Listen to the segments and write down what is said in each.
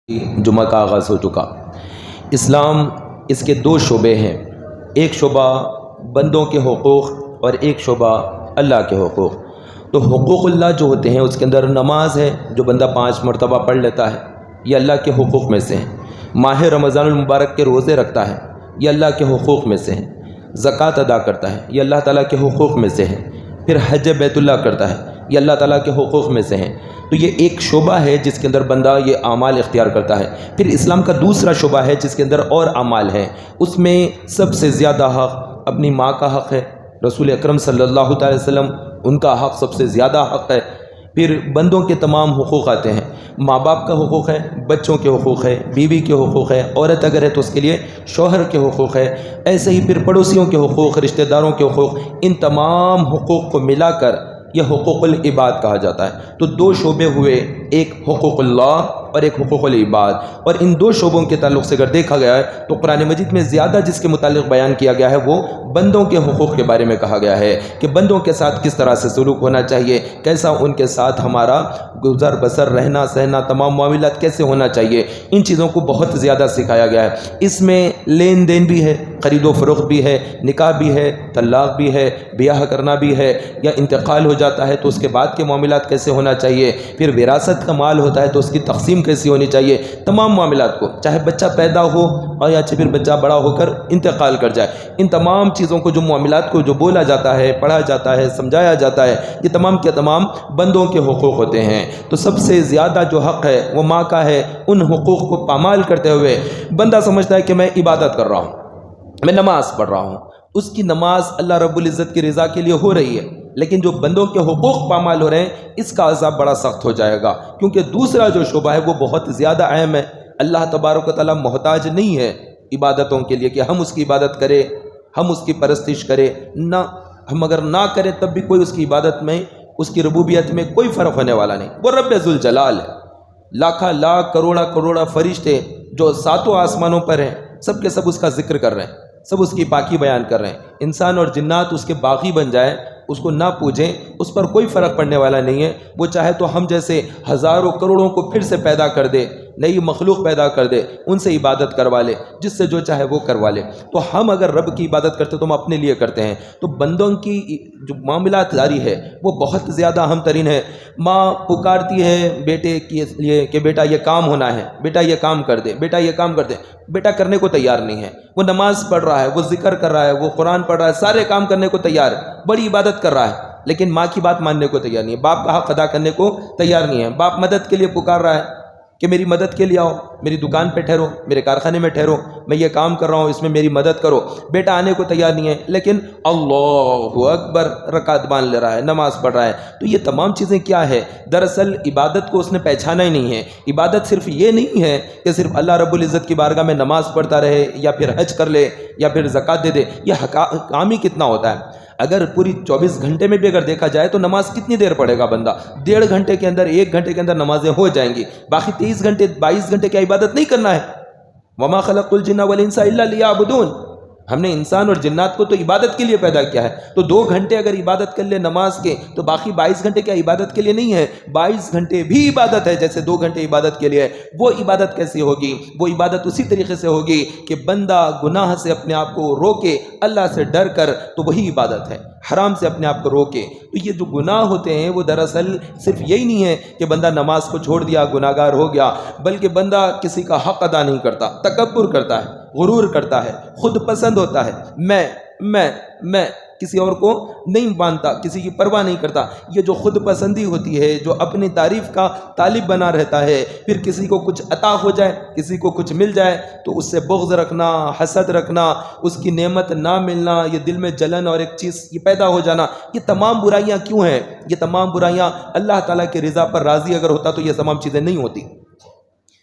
جمعہ کا آغاز ہو چکا۔ اسلام اس کے دو شعبے ہیں، ایک شعبہ بندوں کے حقوق اور ایک شعبہ اللہ کے حقوق۔ تو حقوق اللہ جو ہوتے ہیں اس کے اندر نماز ہے جو بندہ 5 مرتبہ پڑھ لیتا ہے، یہ اللہ کے حقوق میں سے ہیں۔ ماہ رمضان المبارک کے روزے رکھتا ہے، یہ اللہ کے حقوق میں سے ہیں۔ زکوٰۃ ادا کرتا ہے، یہ اللہ تعالیٰ کے حقوق میں سے ہے۔ پھر حج بیت اللہ کرتا ہے، یہ اللہ تعالیٰ کے حقوق میں سے ہیں۔ تو یہ ایک شعبہ ہے جس کے اندر بندہ یہ اعمال اختیار کرتا ہے۔ پھر اسلام کا دوسرا شعبہ ہے جس کے اندر اور اعمال ہیں، اس میں سب سے زیادہ حق اپنی ماں کا حق ہے، رسول اکرم صلی اللہ تعالی وسلم ان کا حق سب سے زیادہ حق ہے۔ پھر بندوں کے تمام حقوق آتے ہیں، ماں باپ کا حقوق ہے، بچوں کے حقوق ہے، بیوی کے حقوق ہے، عورت اگر ہے تو اس کے لیے شوہر کے حقوق ہے، ایسے ہی پھر پڑوسیوں کے حقوق، رشتہ داروں کے حقوق، ان تمام حقوق کو ملا کر یہ حقوق العباد کہا جاتا ہے۔ تو دو شعبے ہوئے، ایک حقوق اللہ اور ایک حقوق العباد، اور ان دو شعبوں کے تعلق سے اگر دیکھا گیا ہے تو قرآن مجید میں زیادہ جس کے متعلق بیان کیا گیا ہے وہ بندوں کے حقوق کے بارے میں کہا گیا ہے کہ بندوں کے ساتھ کس طرح سے سلوک ہونا چاہیے، کیسا ان کے ساتھ ہمارا گزر بسر، رہنا سہنا، تمام معاملات کیسے ہونا چاہیے، ان چیزوں کو بہت زیادہ سکھایا گیا ہے۔ اس میں لین دین بھی ہے، خرید و فروخت بھی ہے، نکاح بھی ہے، طلاق بھی ہے، بیاہ کرنا بھی ہے، یا انتقال ہو جاتا ہے تو اس کے بعد کے معاملات کیسے ہونا چاہیے، پھر وراثت کا مال ہوتا ہے تو اس کی تقسیم کیسی ہونی چاہیے، تمام معاملات کو، چاہے بچہ پیدا ہو اور یا پھر بچہ بڑا ہو کر انتقال کر جائے، ان تمام چیزوں کو، جو معاملات کو جو بولا جاتا ہے، پڑھا جاتا ہے، سمجھایا جاتا ہے، یہ تمام کے تمام بندوں کے حقوق ہوتے ہیں۔ تو سب سے زیادہ جو حق ہے وہ ماں کا ہے۔ ان حقوق کو پامال کرتے ہوئے بندہ سمجھتا ہے کہ میں عبادت کر رہا ہوں، میں نماز پڑھ رہا ہوں، اس کی نماز اللہ رب العزت کی رضا کے لیے ہو رہی ہے، لیکن جو بندوں کے حقوق پامال ہو رہے ہیں اس کا عذاب بڑا سخت ہو جائے گا، کیونکہ دوسرا جو شعبہ ہے وہ بہت زیادہ اہم ہے۔ اللہ تبارک و تعالیٰ محتاج نہیں ہے عبادتوں کے لیے کہ ہم اس کی عبادت کریں، ہم اس کی پرستش کریں، نہ، ہم اگر نہ کریں تب بھی کوئی اس کی عبادت میں، اس کی ربوبیت میں کوئی فرق ہونے والا نہیں۔ وہ رب ذوالجلال ہے، لاکھاں لاکھ کروڑا کروڑا فرشتے جو ساتوں آسمانوں پر ہیں، سب کے سب اس کا ذکر کر رہے ہیں، سب اس کی پاکی بیان کر رہے ہیں۔ انسان اور جنات اس کے باغی بن جائیں، اس کو نہ پوجیں، اس پر کوئی فرق پڑنے والا نہیں ہے۔ وہ چاہے تو ہم جیسے ہزاروں کروڑوں کو پھر سے پیدا کر دے، نئی مخلوق پیدا کر دے، ان سے عبادت کروا لے، جس سے جو چاہے وہ کروا لے۔ تو ہم اگر رب کی عبادت کرتے تو ہم اپنے لیے کرتے ہیں۔ تو بندوں کی جو معاملات جاری ہے وہ بہت زیادہ اہم ترین ہے۔ ماں پکارتی ہے بیٹے کے لیے کہ بیٹا یہ کام ہونا ہے، بیٹا یہ کام کر دے، بیٹا یہ کام کر دے، بیٹا کرنے کو تیار نہیں ہے۔ وہ نماز پڑھ رہا ہے، وہ ذکر کر رہا ہے، وہ قرآن پڑھ رہا ہے، سارے کام کرنے کو تیار ہے، بڑی عبادت کر رہا ہے، لیکن ماں کی بات ماننے کو تیار نہیں ہے، باپ کا حق ادا کرنے کو تیار نہیں ہے۔ باپ مدد کے لیے پکار رہا ہے کہ میری مدد کے لیے آؤ، میری دکان پہ ٹھہرو، میرے کارخانے میں ٹھہرو، میں یہ کام کر رہا ہوں، اس میں میری مدد کرو۔ بیٹا آنے کو تیار نہیں ہے، لیکن اللہ اکبر رکعت باندھ لے رہا ہے، نماز پڑھ رہا ہے۔ تو یہ تمام چیزیں کیا ہے؟ دراصل عبادت کو اس نے پہچانا ہی نہیں ہے۔ عبادت صرف یہ نہیں ہے کہ صرف اللہ رب العزت کی بارگاہ میں نماز پڑھتا رہے، یا پھر حج کر لے، یا پھر زکوٰۃ دے دے۔ یہ کام ہی کتنا ہوتا ہے؟ اگر پوری 24 گھنٹے میں بھی اگر دیکھا جائے تو نماز کتنی دیر پڑھے گا بندہ؟ 1.5 گھنٹے کے اندر، 1 گھنٹے کے اندر نمازیں ہو جائیں گی، باقی 23 گھنٹے 22 گھنٹے کی عبادت نہیں کرنا ہے۔ وما خلقت الجن والانس الا لیعبدون، ہم نے انسان اور جنات کو تو عبادت کے لیے پیدا کیا ہے۔ تو 2 گھنٹے اگر عبادت کر لے نماز کے تو باقی 22 گھنٹے کیا عبادت کے لیے نہیں ہے؟ 22 گھنٹے بھی عبادت ہے، جیسے 2 گھنٹے عبادت کے لیے ہے۔ وہ عبادت کیسی ہوگی؟ وہ عبادت اسی طریقے سے ہوگی کہ بندہ گناہ سے اپنے آپ کو روکے، اللہ سے ڈر کر، تو وہی عبادت ہے۔ حرام سے اپنے آپ کو روکے۔ تو یہ جو گناہ ہوتے ہیں وہ دراصل صرف یہی نہیں ہے کہ بندہ نماز کو چھوڑ دیا، گناہ گار ہو گیا، بلکہ بندہ کسی کا حق ادا نہیں کرتا، تکبر کرتا ہے، غرور کرتا ہے، خود پسند ہوتا ہے، میں کسی اور کو نہیں مانتا، کسی کی پرواہ نہیں کرتا۔ یہ جو خود پسندی ہوتی ہے، جو اپنی تعریف کا طالب بنا رہتا ہے، پھر کسی کو کچھ عطا ہو جائے، کسی کو کچھ مل جائے تو اس سے بغض رکھنا، حسد رکھنا، اس کی نعمت نہ ملنا، یہ دل میں جلن اور ایک چیز یہ پیدا ہو جانا، یہ تمام برائیاں کیوں ہیں؟ یہ تمام برائیاں اللہ تعالیٰ کی رضا پر راضی اگر ہوتا تو یہ تمام چیزیں نہیں ہوتی۔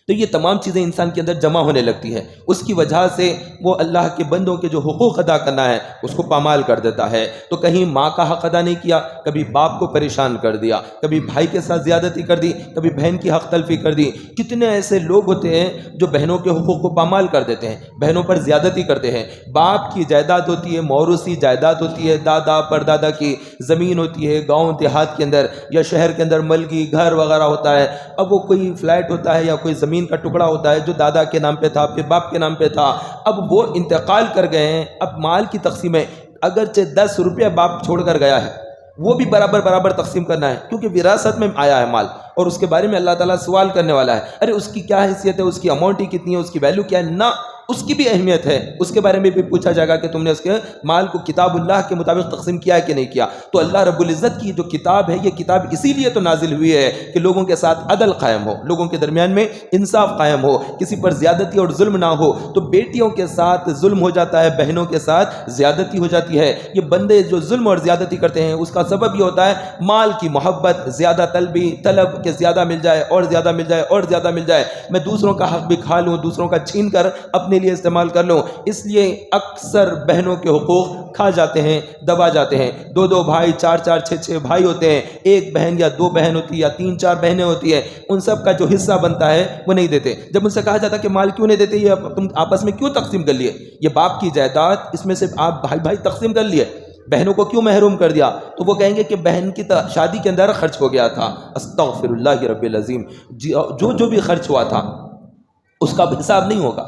تو یہ تمام چیزیں انسان کے اندر جمع ہونے لگتی ہیں، اس کی وجہ سے وہ اللہ کے بندوں کے جو حقوق ادا کرنا ہے اس کو پامال کر دیتا ہے۔ تو کہیں ماں کا حق ادا نہیں کیا، کبھی باپ کو پریشان کر دیا، کبھی بھائی کے ساتھ زیادتی کر دی، کبھی بہن کی حق تلفی کر دی۔ کتنے ایسے لوگ ہوتے ہیں جو بہنوں کے حقوق کو پامال کر دیتے ہیں، بہنوں پر زیادتی کرتے ہیں۔ باپ کی جائیداد ہوتی ہے، موروثی جائیداد ہوتی ہے، دادا پردادا کی زمین ہوتی ہے، گاؤں دیہات کے اندر یا شہر کے اندر ملکی گھر وغیرہ ہوتا ہے، اب وہ کوئی فلیٹ ہوتا ہے یا کوئی زمین زمین کا ٹکڑا ہوتا ہے جو دادا کے نام پہ تھا، پھر باپ کے نام پہ تھا، اب وہ انتقال کر گئے ہیں، اب مال کی تقسیم ہے، اگرچہ 10 روپیہ باپ چھوڑ کر گیا ہے وہ بھی برابر برابر تقسیم کرنا ہے، کیونکہ وراثت میں آیا ہے مال، اور اس کے بارے میں اللہ تعالیٰ سوال کرنے والا ہے، ارے اس کی کیا حیثیت ہے، اس کی اماؤنٹ ہی کتنی ہے، اس کی ویلیو کیا ہے، نہ اس کی بھی اہمیت ہے، اس کے بارے میں بھی پوچھا جائے گا کہ تم نے اس کے مال کو کتاب اللہ کے مطابق تقسیم کیا ہے کہ نہیں کیا۔ تو اللہ رب العزت کی جو کتاب ہے، یہ کتاب اسی لیے تو نازل ہوئی ہے کہ لوگوں کے ساتھ عدل قائم ہو، لوگوں کے درمیان میں انصاف قائم ہو، کسی پر زیادتی اور ظلم نہ ہو۔ تو بیٹیوں کے ساتھ ظلم ہو جاتا ہے، بہنوں کے ساتھ زیادتی ہو جاتی ہے، یہ بندے جو ظلم اور زیادتی کرتے ہیں اس کا سبب یہ ہوتا ہے مال کی محبت، زیادہ طلب کہ زیادہ مل جائے اور زیادہ مل جائے اور زیادہ مل جائے، میں دوسروں کا حق بھی کھا لوں، دوسروں کا چھین کر اپنے لیے استعمال کر لوں، اس لیے اکثر بہنوں کے حقوق کھا جاتے ہیں، دبا جاتے ہیں۔ 2 بھائی، 4 6 بھائی ہوتے ہیں، ایک بہن یا 2 بہن ہوتی ہے یا 3 4 بہنیں ہوتی ہیں، ان سب کا جو حصہ بنتا ہے وہ نہیں دیتے۔ جب ان سے کہا جاتا کہ مال کیوں نہیں دیتے، یہ تم آپس میں کیوں تقسیم کر لیے، یہ باپ کی جائیداد، اس میں سے آپ بھائی تقسیم کر لیے، بہنوں کو کیوں محروم کر دیا؟ تو وہ کہیں گے کہ بہن کی شادی کے اندر خرچ ہو گیا تھا، استغفر اللہ رب العظیم، جو بھی خرچ ہوا تھا اس کا حساب نہیں ہوگا۔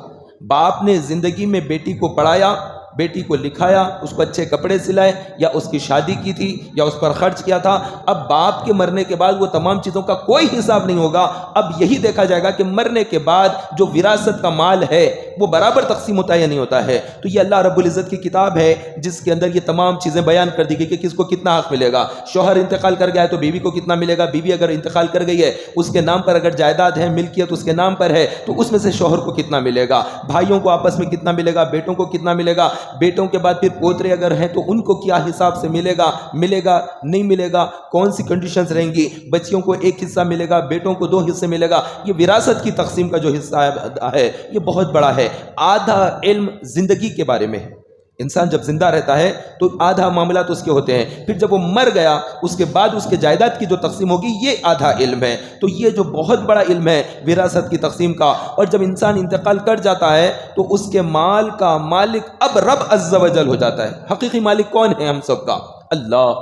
باپ نے زندگی میں بیٹی کو پڑھایا، بیٹی کو لکھایا، اس کو اچھے کپڑے سلائے، یا اس کی شادی کی تھی، یا اس پر خرچ کیا تھا، اب باپ کے مرنے کے بعد وہ تمام چیزوں کا کوئی حساب نہیں ہوگا۔ اب یہی دیکھا جائے گا کہ مرنے کے بعد جو وراثت کا مال ہے وہ برابر تقسیم ہوتا ہے یا نہیں ہوتا ہے۔ تو یہ اللہ رب العزت کی کتاب ہے جس کے اندر یہ تمام چیزیں بیان کر دی گئی کہ کس کو کتنا حق ملے گا۔ شوہر انتقال کر گیا ہے تو بیوی کو کتنا ملے گا، بیوی اگر انتقال کر گئی ہے، اس کے نام پر اگر جائیداد ہے، ملکیت اس کے نام پر ہے، تو اس میں سے شوہر کو کتنا ملے گا، بھائیوں کو آپس میں کتنا ملے گا، بیٹوں کو کتنا ملے گا، بیٹوں کے بعد پھر پوترے اگر ہیں تو ان کو کیا حساب سے ملے گا نہیں ملے گا، کون سی کنڈیشنز رہیں گی، بچیوں کو 1 حصہ ملے گا، بیٹوں کو 2 حصے ملے گا۔ یہ وراثت کی تقسیم کا جو حصہ ہے یہ بہت بڑا ہے۔ آدھا علم زندگی کے بارے میں ہے، انسان جب زندہ رہتا ہے تو آدھا معاملات اس کے ہوتے ہیں، پھر جب وہ مر گیا اس کے بعد اس کے جائیداد کی جو تقسیم ہوگی یہ آدھا علم ہے۔ تو یہ جو بہت بڑا علم ہے وراثت کی تقسیم کا، اور جب انسان انتقال کر جاتا ہے تو اس کے مال کا مالک اب رب عز و جل ہو جاتا ہے۔ حقیقی مالک کون ہے ہم سب کا؟ اللہ،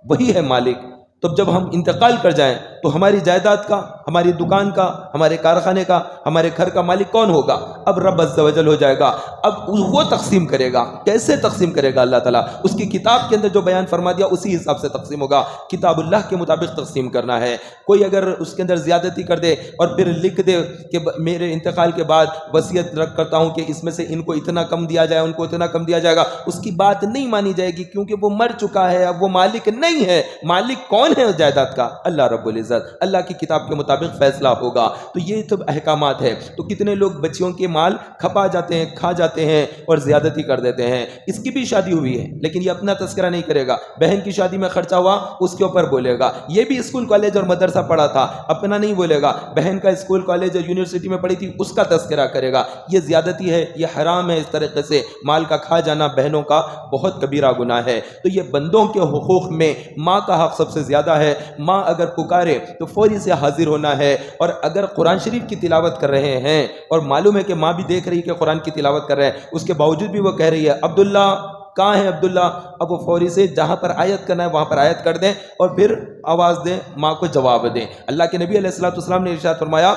وہی ہے مالک۔ تو جب ہم انتقال کر جائیں تو ہماری جائیداد کا، ہماری دکان کا، ہمارے کارخانے کا، ہمارے گھر کا مالک کون ہوگا؟ اب رب عز و جل ہو جائے گا۔ اب وہ تقسیم کرے گا، کیسے تقسیم کرے گا اللہ تعالیٰ؟ اس کی کتاب کے اندر جو بیان فرما دیا اسی حساب سے تقسیم ہوگا، کتاب اللہ کے مطابق تقسیم کرنا ہے۔ کوئی اگر اس کے اندر زیادتی کر دے اور پھر لکھ دے کہ میرے انتقال کے بعد وصیت کرتا ہوں کہ اس میں سے ان کو اتنا کم دیا جائے، ان کو اتنا کم دیا جائے گا، اس کی بات نہیں مانی جائے گی، کیونکہ وہ مر چکا ہے، اب وہ مالک نہیں ہے۔ مالک کون ہے جائیداد کا؟ اللہ رب العزت۔ اللہ کی کتاب کے مطابق فیصلہ ہوگا۔ تو یہ تو احکامات ہے۔ تو کتنے لوگ بچیوں کے مال کھپا جاتے ہیں، کھا جاتے ہیں اور زیادتی کر دیتے ہیں۔ اس کی بھی شادی ہوئی ہے لیکن یہ اپنا تذکرہ نہیں کرے گا، بہن کی شادی میں خرچہ ہوا اس کے اوپر بولے گا، یہ بھی اسکول کالج اور مدرسہ پڑھا تھا، اپنا نہیں بولے گا، بہن کا اسکول کالج اور یونیورسٹی میں پڑھی تھی اس کا تذکرہ کرے گا۔ یہ زیادتی ہے، یہ حرام ہے۔ اس طریقے سے مال کا کھا جانا بہنوں کا بہت کبیرہ گناہ ہے۔ تو یہ بندوں کے حقوق میں ماں کا حق سب سے زیادہ ہے۔ ماں اگر پکارے تو فوری سے حاضر ہونا ہے، اور اگر قرآن شریف کی تلاوت کر رہے ہیں اور معلوم ہے کہ ماں بھی دیکھ رہی ہے کہ قرآن کی تلاوت کر رہے ہیں، اس کے باوجود بھی وہ کہہ رہی ہے عبداللہ کہاں ہے عبداللہ، اب وہ فوری سے جہاں پر آیت کرنا ہے وہاں پر آیت کر دیں اور پھر آواز دیں، ماں کو جواب دیں۔ اللہ کے نبی علیہ الصلوۃ والسلام نے ارشاد فرمایا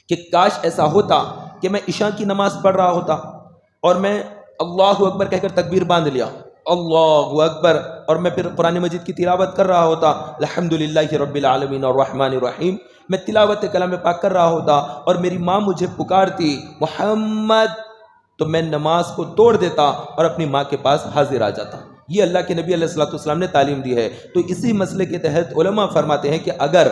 کہ کاش ایسا ہوتا کہ میں عشاء کی نماز پڑھ رہا ہوتا اور میں اللہ اکبر کہہ کر تکبیر باندھ لیا، اللہ اکبر، اور میں پھر قرآن مجید کی تلاوت کر رہا ہوتا، الحمدللہ رب العالمین الرحمن الرحیم، میں تلاوت کلام پاک کر رہا ہوتا اور میری ماں مجھے پکارتی محمد، تو میں نماز کو توڑ دیتا اور اپنی ماں کے پاس حاضر آ جاتا۔ یہ اللہ کے نبی علیہ الصلوۃ والسلام نے تعلیم دی ہے۔ تو اسی مسئلے کے تحت علماء فرماتے ہیں کہ اگر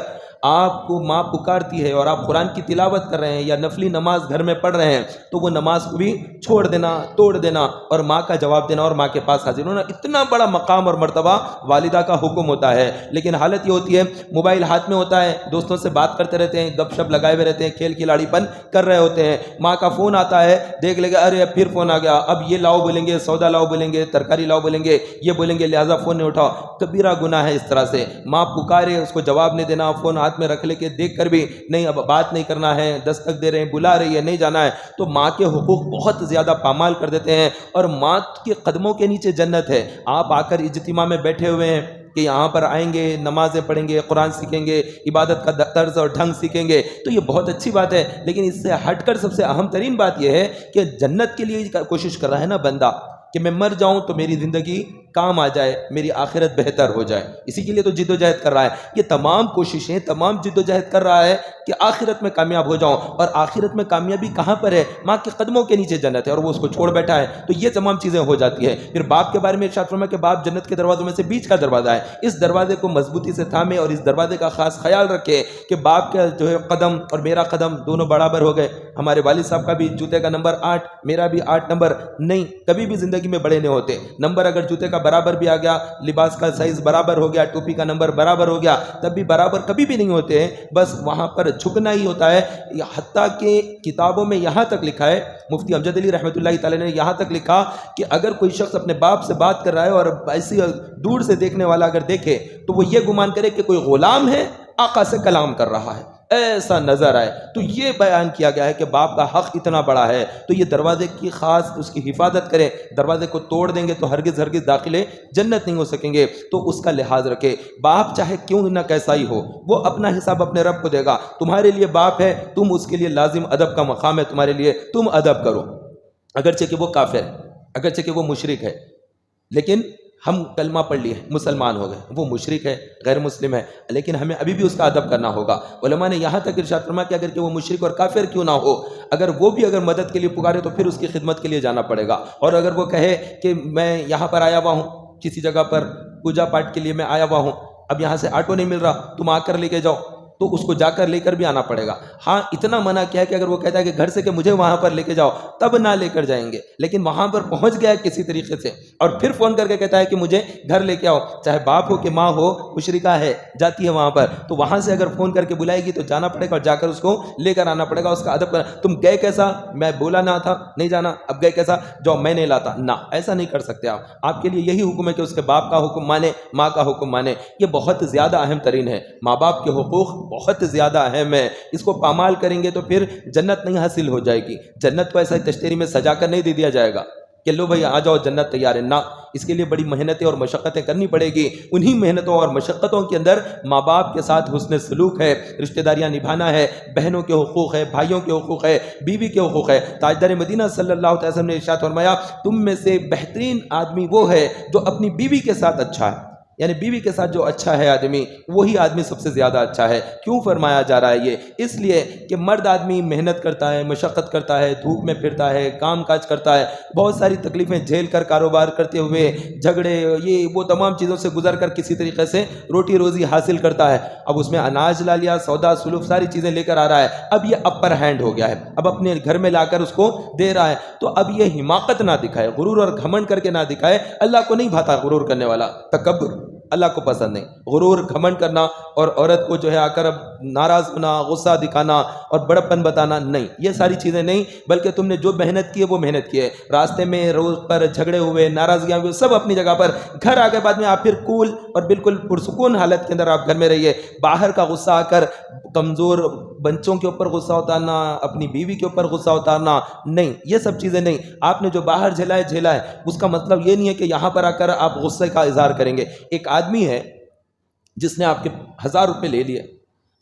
آپ کو ماں پکارتی ہے اور آپ قرآن کی تلاوت کر رہے ہیں یا نفلی نماز گھر میں پڑھ رہے ہیں تو وہ نماز کو بھی چھوڑ دینا، توڑ دینا اور ماں کا جواب دینا اور ماں کے پاس حاضر ہونا۔ اتنا بڑا مقام اور مرتبہ والدہ کا حکم ہوتا ہے، لیکن حالت یہ ہوتی ہے موبائل ہاتھ میں ہوتا ہے، دوستوں سے بات کرتے رہتے ہیں، گپ شپ لگائے ہوئے رہتے ہیں، کھیل کھلاڑی پن کر رہے ہوتے ہیں، ماں کا فون آتا ہے، دیکھ لے گا ارے پھر فون آ گیا، اب یہ لاؤ بولیں گے، سودا لاؤ بولیں گے، ترکاری لاؤ بولیں گے، یہ بولیں گے، لہٰذا فون نہیں اٹھاؤ۔ کبیرہ گناہ ہے اس طرح سے۔ ماں پکارے اس کو جواب نہیں دینا، فون ہاتھ میں رکھ لے کے دیکھ کر بھی نہیں، اب بات نہیں کرنا ہے، دستک دے رہے ہیں، بلا رہی ہے، نہیں جانا ہے، تو ماں کے حقوق بہت زیادہ پامال کر دیتے ہیں۔ اور ماں کے قدموں کے نیچے جنت ہے۔ آپ آ کر اجتماع میں بیٹھے ہوئے ہیں، کہ یہاں پر آئیں گے، نمازیں پڑھیں گے، قرآن سیکھیں گے، عبادت کا طرز اور ڈھنگ سیکھیں گے، تو یہ بہت اچھی بات ہے، لیکن اس سے ہٹ کر سب سے اہم ترین بات یہ ہے کہ جنت کے لیے کوشش کر رہا ہے نا بندہ، کہ میں مر جاؤں تو میری زندگی کام آ جائے، میری آخرت بہتر ہو جائے، اسی کے لیے تو جد و جہد کر رہا ہے، یہ تمام کوششیں، تمام جد و جہد کر رہا ہے کہ آخرت میں کامیاب ہو جاؤں، اور آخرت میں کامیابی کہاں پر ہے؟ ماں کے قدموں کے نیچے جنت ہے، اور وہ اس کو چھوڑ بیٹھا ہے، تو یہ تمام چیزیں ہو جاتی ہے۔ پھر باپ کے بارے میں ارشاد فرمایا کہ باپ جنت کے دروازوں میں سے بیچ کا دروازہ ہے، اس دروازے کو مضبوطی سے تھامے اور اس دروازے کا خاص خیال رکھے کہ باپ کا جو ہے قدم اور میرا قدم دونوں برابر ہو گئے۔ ہمارے والد صاحب کا بھی جوتے کا نمبر 8، میرا بھی 8 نمبر، نہیں کبھی بھی زندگی میں بڑے نہیں ہوتے، نمبر اگر جوتے کا برابر بھی آ گیا، لباس کا سائز برابر ہو گیا، ٹوپی کا نمبر برابر ہو گیا، تب بھی برابر کبھی بھی نہیں ہوتے ہیں، بس وہاں پر جھکنا ہی ہوتا ہے۔ حتیٰ کہ کتابوں میں یہاں تک لکھا ہے، مفتی امجد علی رحمۃ اللہ تعالی نے یہاں تک لکھا کہ اگر کوئی شخص اپنے باپ سے بات کر رہا ہے اور ایسی دور سے دیکھنے والا اگر دیکھے تو وہ یہ گمان کرے کہ کوئی غلام ہے آقا سے کلام کر رہا ہے، ایسا نظر آئے، تو یہ بیان کیا گیا ہے کہ باپ کا حق اتنا بڑا ہے، تو یہ دروازے کی خاص اس کی حفاظت کریں، دروازے کو توڑ دیں گے تو ہرگز ہرگز داخلے جنت نہیں ہو سکیں گے، تو اس کا لحاظ رکھے۔ باپ چاہے کیوں نہ کیسا ہی ہو، وہ اپنا حساب اپنے رب کو دے گا، تمہارے لیے باپ ہے، تم اس کے لیے لازم ادب کا مقام ہے تمہارے لیے، تم ادب کرو، اگرچہ کہ وہ کافر ہے، اگرچہ کہ وہ مشرک ہے، لیکن ہم کلمہ پڑھ لیے، مسلمان ہو گئے، وہ مشرک ہے، غیر مسلم ہے، لیکن ہمیں ابھی بھی اس کا ادب کرنا ہوگا۔ علماء نے یہاں تک ارشاد فرمایا کہ اگر کہ وہ مشرک اور کافر کیوں نہ ہو، اگر وہ بھی اگر مدد کے لیے پکارے تو پھر اس کی خدمت کے لیے جانا پڑے گا، اور اگر وہ کہے کہ میں یہاں پر آیا ہوا ہوں، کسی جگہ پر پوجا پاٹ کے لیے میں آیا ہوا ہوں، اب یہاں سے آٹو نہیں مل رہا، تم آ کر لے کے جاؤ، تو اس کو جا کر لے کر بھی آنا پڑے گا۔ ہاں اتنا منع کیا ہے کہ اگر وہ کہتا ہے کہ گھر سے کہ مجھے وہاں پر لے کے جاؤ، تب نہ لے کر جائیں گے، لیکن وہاں پر پہنچ گیا کسی طریقے سے اور پھر فون کر کے کہتا ہے کہ مجھے گھر لے کے آؤ، چاہے باپ ہو کہ ماں ہو، مشرکہ ہے، جاتی ہے وہاں پر، تو وہاں سے اگر فون کر کے بلائے گی تو جانا پڑے گا اور جا کر اس کو لے کر آنا پڑے گا، اس کا ادب کرنا۔ تم گئے کیسا؟ میں بولا نہ تھا نہیں جانا، اب گئے کیسا؟ جاؤ میں نہیں لاتا، نہ ایسا نہیں کر سکتے آپ کے لیے یہی حکم ہے کہ اس کے باپ کا حکم مانے، ماں کا حکم مانے، یہ بہت زیادہ اہم ترین ہے، ماں باپ کے حقوق بہت زیادہ اہم ہے، اس کو پامال کریں گے تو پھر جنت نہیں حاصل ہو جائے گی، جنت کو ایسا تشتری میں سجا کر نہیں دے دیا جائے گا کہ لو بھائی آ جاؤ جنت تیار ہے، نہ، اس کے لیے بڑی محنتیں اور مشقتیں کرنی پڑے گی، انہی محنتوں اور مشقتوں کے اندر ماں باپ کے ساتھ حسن سلوک ہے، رشتہ داریاں نبھانا ہے، بہنوں کے حقوق ہے، بھائیوں کے حقوق ہے، بیوی کے حقوق ہے۔ تاجدار مدینہ صلی اللہ علیہ وسلم نے ارشاد فرمایا تم میں سے بہترین آدمی وہ ہے جو اپنی بیوی کے ساتھ اچھا ہے، یعنی بیوی کے ساتھ جو اچھا ہے آدمی، وہی آدمی سب سے زیادہ اچھا ہے۔ کیوں فرمایا جا رہا ہے یہ؟ اس لیے کہ مرد آدمی محنت کرتا ہے، مشقت کرتا ہے، دھوپ میں پھرتا ہے، کام کاج کرتا ہے، بہت ساری تکلیفیں جھیل کر کاروبار کرتے ہوئے، جھگڑے یہ وہ تمام چیزوں سے گزر کر کسی طریقے سے روٹی روزی حاصل کرتا ہے، اب اس میں اناج لا لیا، سودا سلوک ساری چیزیں لے کر آ رہا ہے، اب یہ اپر ہینڈ ہو گیا ہے، اب اپنے گھر میں لا کر اس کو دے رہا ہے، تو اب یہ حماقت نہ دکھائے، غرور اور گھمنڈ کر کے نہ دکھائے، اللہ کو نہیں بھاتا غرور کرنے والا، تکبر اللہ کو پسند نہیں، غرور گھمنڈ کرنا اور عورت کو جو ہے آ کر اب ناراض ہونا، غصہ دکھانا اور بڑپن بتانا، نہیں، یہ ساری چیزیں نہیں، بلکہ تم نے جو محنت کی ہے وہ محنت کی ہے، راستے میں روز پر جھگڑے ہوئے، ناراضگیاں ہوئے، سب اپنی جگہ پر، گھر آ کے بعد میں آپ پھر کول اور بالکل پرسکون حالت کے اندر آپ گھر میں رہیے، باہر کا غصہ آ کر کمزور بچوں کے اوپر غصہ اتارنا، اپنی بیوی کے اوپر غصہ اتارنا، نہیں، یہ سب چیزیں نہیں، آپ نے جو باہر جھیلا ہے جھیلا ہے، اس کا مطلب یہ نہیں ہے کہ یہاں پر آ کر آپ غصے کا اظہار کریں گے۔ ایک آدمی ہے جس نے آپ کے 1000 روپے لے لیے،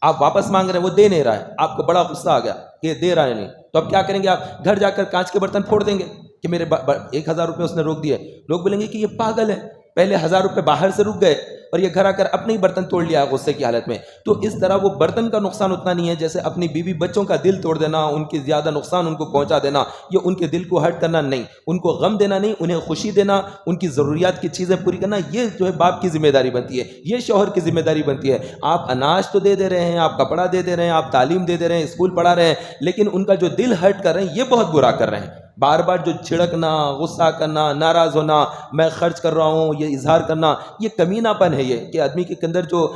آپ واپس مانگ رہے ہیں، وہ دے نہیں رہا ہے، آپ کو بڑا غصہ آ گیا کہ یہ دے رہا ہے نہیں، تو اب کیا کریں گے؟ آپ گھر جا کر کانچ کے برتن پھوڑ دیں گے کہ میرے 1000 روپے اس نے روک دیے، لوگ بولیں گے کہ یہ پاگل ہے، پہلے 1000 روپے باہر سے رک گئے اور یہ گھر آ کر اپنے ہی برتن توڑ لیا غصے کی حالت میں، تو اس طرح وہ برتن کا نقصان اتنا نہیں ہے جیسے اپنی بیوی بچوں کا دل توڑ دینا، ان کی زیادہ نقصان ان کو پہنچا دینا، یہ ان کے دل کو ہرٹ کرنا نہیں، ان کو غم دینا نہیں، انہیں خوشی دینا، ان کی ضروریات کی چیزیں پوری کرنا، یہ جو ہے باپ کی ذمہ داری بنتی ہے، یہ شوہر کی ذمہ داری بنتی ہے۔ آپ اناج تو دے رہے ہیں، آپ کپڑا دے رہے ہیں، آپ تعلیم دے رہے ہیں، اسکول پڑھا رہے ہیں، لیکن ان کا جو دل ہرٹ کر رہے ہیں یہ بہت برا کر رہے ہیں، بار بار جو چھڑکنا، غصہ کرنا، ناراض ہونا، میں خرچ کر رہا ہوں، یہ اظہار کرنا، یہ کمینہ پن ہے، یہ کہ آدمی کے اندر جو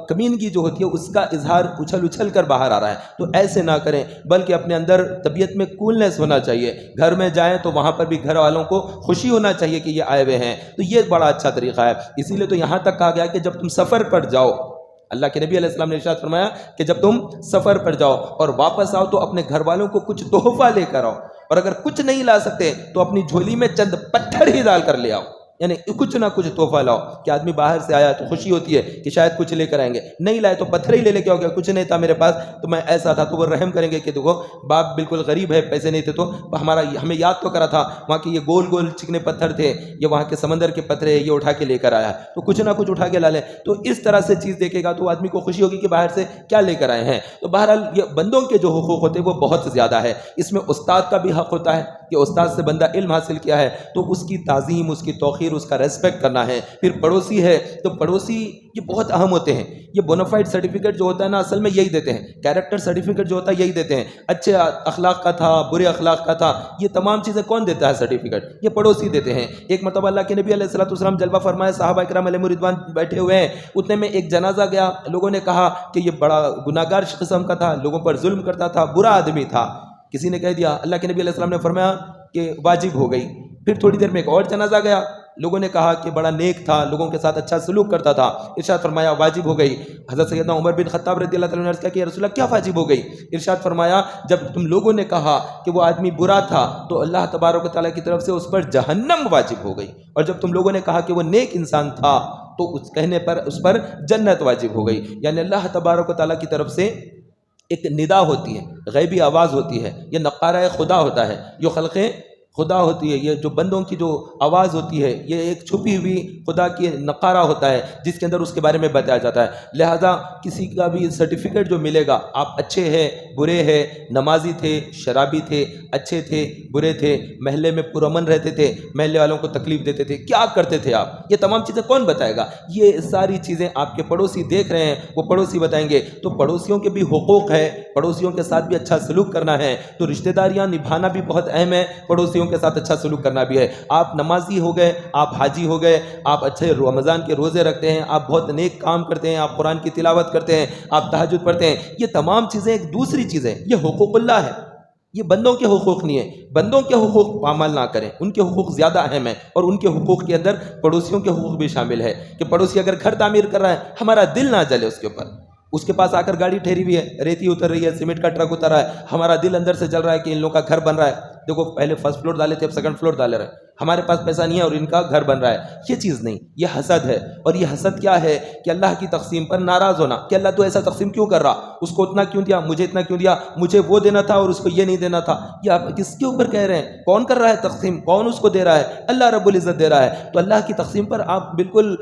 کمینگی جو ہوتی ہے اس کا اظہار اچھل کر باہر آ رہا ہے، تو ایسے نہ کریں، بلکہ اپنے اندر طبیعت میں کولنس ہونا چاہیے، گھر میں جائیں تو وہاں پر بھی گھر والوں کو خوشی ہونا چاہیے کہ یہ آئے ہوئے ہیں، تو یہ بڑا اچھا طریقہ ہے۔ اسی لیے تو یہاں تک کہا گیا کہ جب تم سفر پر جاؤ، اللہ کے نبی علیہ السلام نے ارشاد فرمایا کہ جب تم سفر پر جاؤ اور واپس آؤ تو اپنے گھر والوں کو کچھ تحفہ لے کر آؤ، اور اگر کچھ نہیں لا سکتے تو اپنی جھولی میں چند پتھر ہی ڈال کر لے آؤ، یعنی کچھ نہ کچھ تحفہ لاؤ. کہ آدمی باہر سے آیا تو خوشی ہوتی ہے کہ شاید کچھ لے کر آئیں گے, نہیں لائے تو پتھر ہی لے کے آؤ گے, کچھ نہیں تھا میرے پاس تو میں ایسا تھا, تو وہ رحم کریں گے کہ دیکھو باپ بالکل غریب ہے, پیسے نہیں تھے تو ہمیں یاد تو کرا تھا, وہاں کے یہ گول گول چکنے پتھر تھے, یہ وہاں کے سمندر کے پتھرے, یہ اٹھا کے لے کر آیا, تو کچھ نہ کچھ اٹھا کے لا لیں. تو اس طرح سے چیز دیکھے گا تو آدمی کو خوشی ہوگی کہ باہر سے کیا لے کر آئے ہیں. تو بہرحال یہ بندوں کے جو حقوق ہوتے ہیں وہ بہت زیادہ ہے. اس میں استاد کا بھی حق ہوتا ہے کہ استاد سے بندہ علم حاصل کیا ہے تو اس کی تعظیم, اس کی توقیر, اس کا ریسپیکٹ کرنا ہے. پھر پڑوسی ہے تو پڑوسی یہ بہت اہم ہوتے ہیں. یہ بونافائڈ سرٹیفکیٹ جو ہوتا ہے نا اصل میں یہی دیتے ہیں, کیریکٹر سرٹیفکیٹ جو ہوتا ہے یہی دیتے ہیں. اچھے اخلاق کا تھا, برے اخلاق کا تھا, یہ تمام چیزیں کون دیتا ہے سرٹیفکیٹ؟ یہ پڑوسی دیتے ہیں. ایک مرتبہ اللہ کے نبی علیہ الصلوۃ والسلام جلوہ فرمائے, صحابہ کرام علیہم رضوان بیٹھے ہوئے ہیں, اتنے میں ایک جنازہ گیا. لوگوں نے کہا کہ یہ بڑا گناہ گار قسم کا تھا, لوگوں پر ظلم کرتا تھا, برا آدمی تھا. کسی نے کہہ دیا, اللہ کے نبی علیہ السلام نے فرمایا کہ واجب ہو گئی. پھر تھوڑی دیر میں ایک اور جنازہ گیا, لوگوں نے کہا کہ بڑا نیک تھا, لوگوں کے ساتھ اچھا سلوک کرتا تھا. ارشاد فرمایا واجب ہو گئی. حضرت سیدنا عمر بن خطاب رضی اللہ تعالیٰ عنہ نے عرض کیا کہ یا رسول اللہ کیا واجب ہو گئی؟ ارشاد فرمایا جب تم لوگوں نے کہا کہ وہ آدمی برا تھا تو اللہ تبارک و تعالیٰ کی طرف سے اس پر جہنم واجب ہو گئی, اور جب تم لوگوں نے کہا کہ وہ نیک انسان تھا تو اس کہنے پر اس پر جنت واجب ہو گئی. یعنی اللہ تبارک و تعالیٰ کی طرف سے ایک ندا ہوتی ہے, غیبی آواز ہوتی ہے, یہ نقارہ خدا ہوتا ہے, جو خلق خدا ہوتی ہے, یہ جو بندوں کی جو آواز ہوتی ہے یہ ایک چھپی ہوئی خدا کی نقارہ ہوتا ہے جس کے اندر اس کے بارے میں بتایا جاتا ہے. لہذا کسی کا بھی سرٹیفکیٹ جو ملے گا, آپ اچھے ہیں برے ہیں, نمازی تھے شرابی تھے, اچھے تھے برے تھے, محلے میں پرامن رہتے تھے, محلے والوں کو تکلیف دیتے تھے, کیا کرتے تھے آپ, یہ تمام چیزیں کون بتائے گا؟ یہ ساری چیزیں آپ کے پڑوسی دیکھ رہے ہیں, وہ پڑوسی بتائیں گے. تو پڑوسیوں کے بھی حقوق ہے, پڑوسیوں کے ساتھ بھی اچھا سلوک کرنا ہے. تو رشتہ داریاں نبھانا بھی بہت اہم ہے, پڑوسیوں کے ساتھ اچھا سلوک کرنا بھی ہے. آپ نمازی ہو گئے, آپ حاجی ہو گئے, آپ اچھے رمضان کے روزے رکھتے ہیں, آپ بہت نیک کام کرتے ہیں, آپ قرآن کی تلاوت کرتے ہیں, آپ تہجد پڑھتے ہیں, یہ تمام چیزیں ایک دوسری چیزیں, یہ حقوق اللہ ہے, یہ بندوں کے حقوق نہیں ہے. بندوں کے حقوق پامال نہ کریں, ان کے حقوق زیادہ اہم ہیں, اور ان کے حقوق کے اندر پڑوسیوں کے حقوق بھی شامل ہے. کہ پڑوسی اگر گھر تعمیر کر رہا ہے, ہمارا دل نہ جلے اس کے اوپر, اس کے پاس آ کر گاڑی ٹھہری ہوئی ہے, ریتی اتر رہی ہے, سیمنٹ کا ٹرک اتر رہا ہے, ہمارا دل اندر سے جل رہا ہے کہ ان لوگوں کا گھر بن رہا ہے. دیکھو پہلے فرسٹ فلور ڈالے تھے, اب سیکنڈ فلور ڈالے رہے, ہمارے پاس پیسہ نہیں ہے اور ان کا گھر بن رہا ہے. یہ چیز نہیں, یہ حسد ہے. اور یہ حسد کیا ہے کہ اللہ کی تقسیم پر ناراض ہونا, کہ اللہ تو ایسا تقسیم کیوں کر رہا, اس کو اتنا کیوں دیا, مجھے اتنا کیوں دیا, مجھے وہ دینا تھا اور اس کو یہ نہیں دینا تھا. یہ آپ کس کے اوپر کہہ رہے ہیں؟ کون کر رہا ہے تقسیم, کون اس کو دے رہا ہے؟ اللہ رب العزت دے رہا ہے. تو اللہ کی تقسیم پر آپ بالکل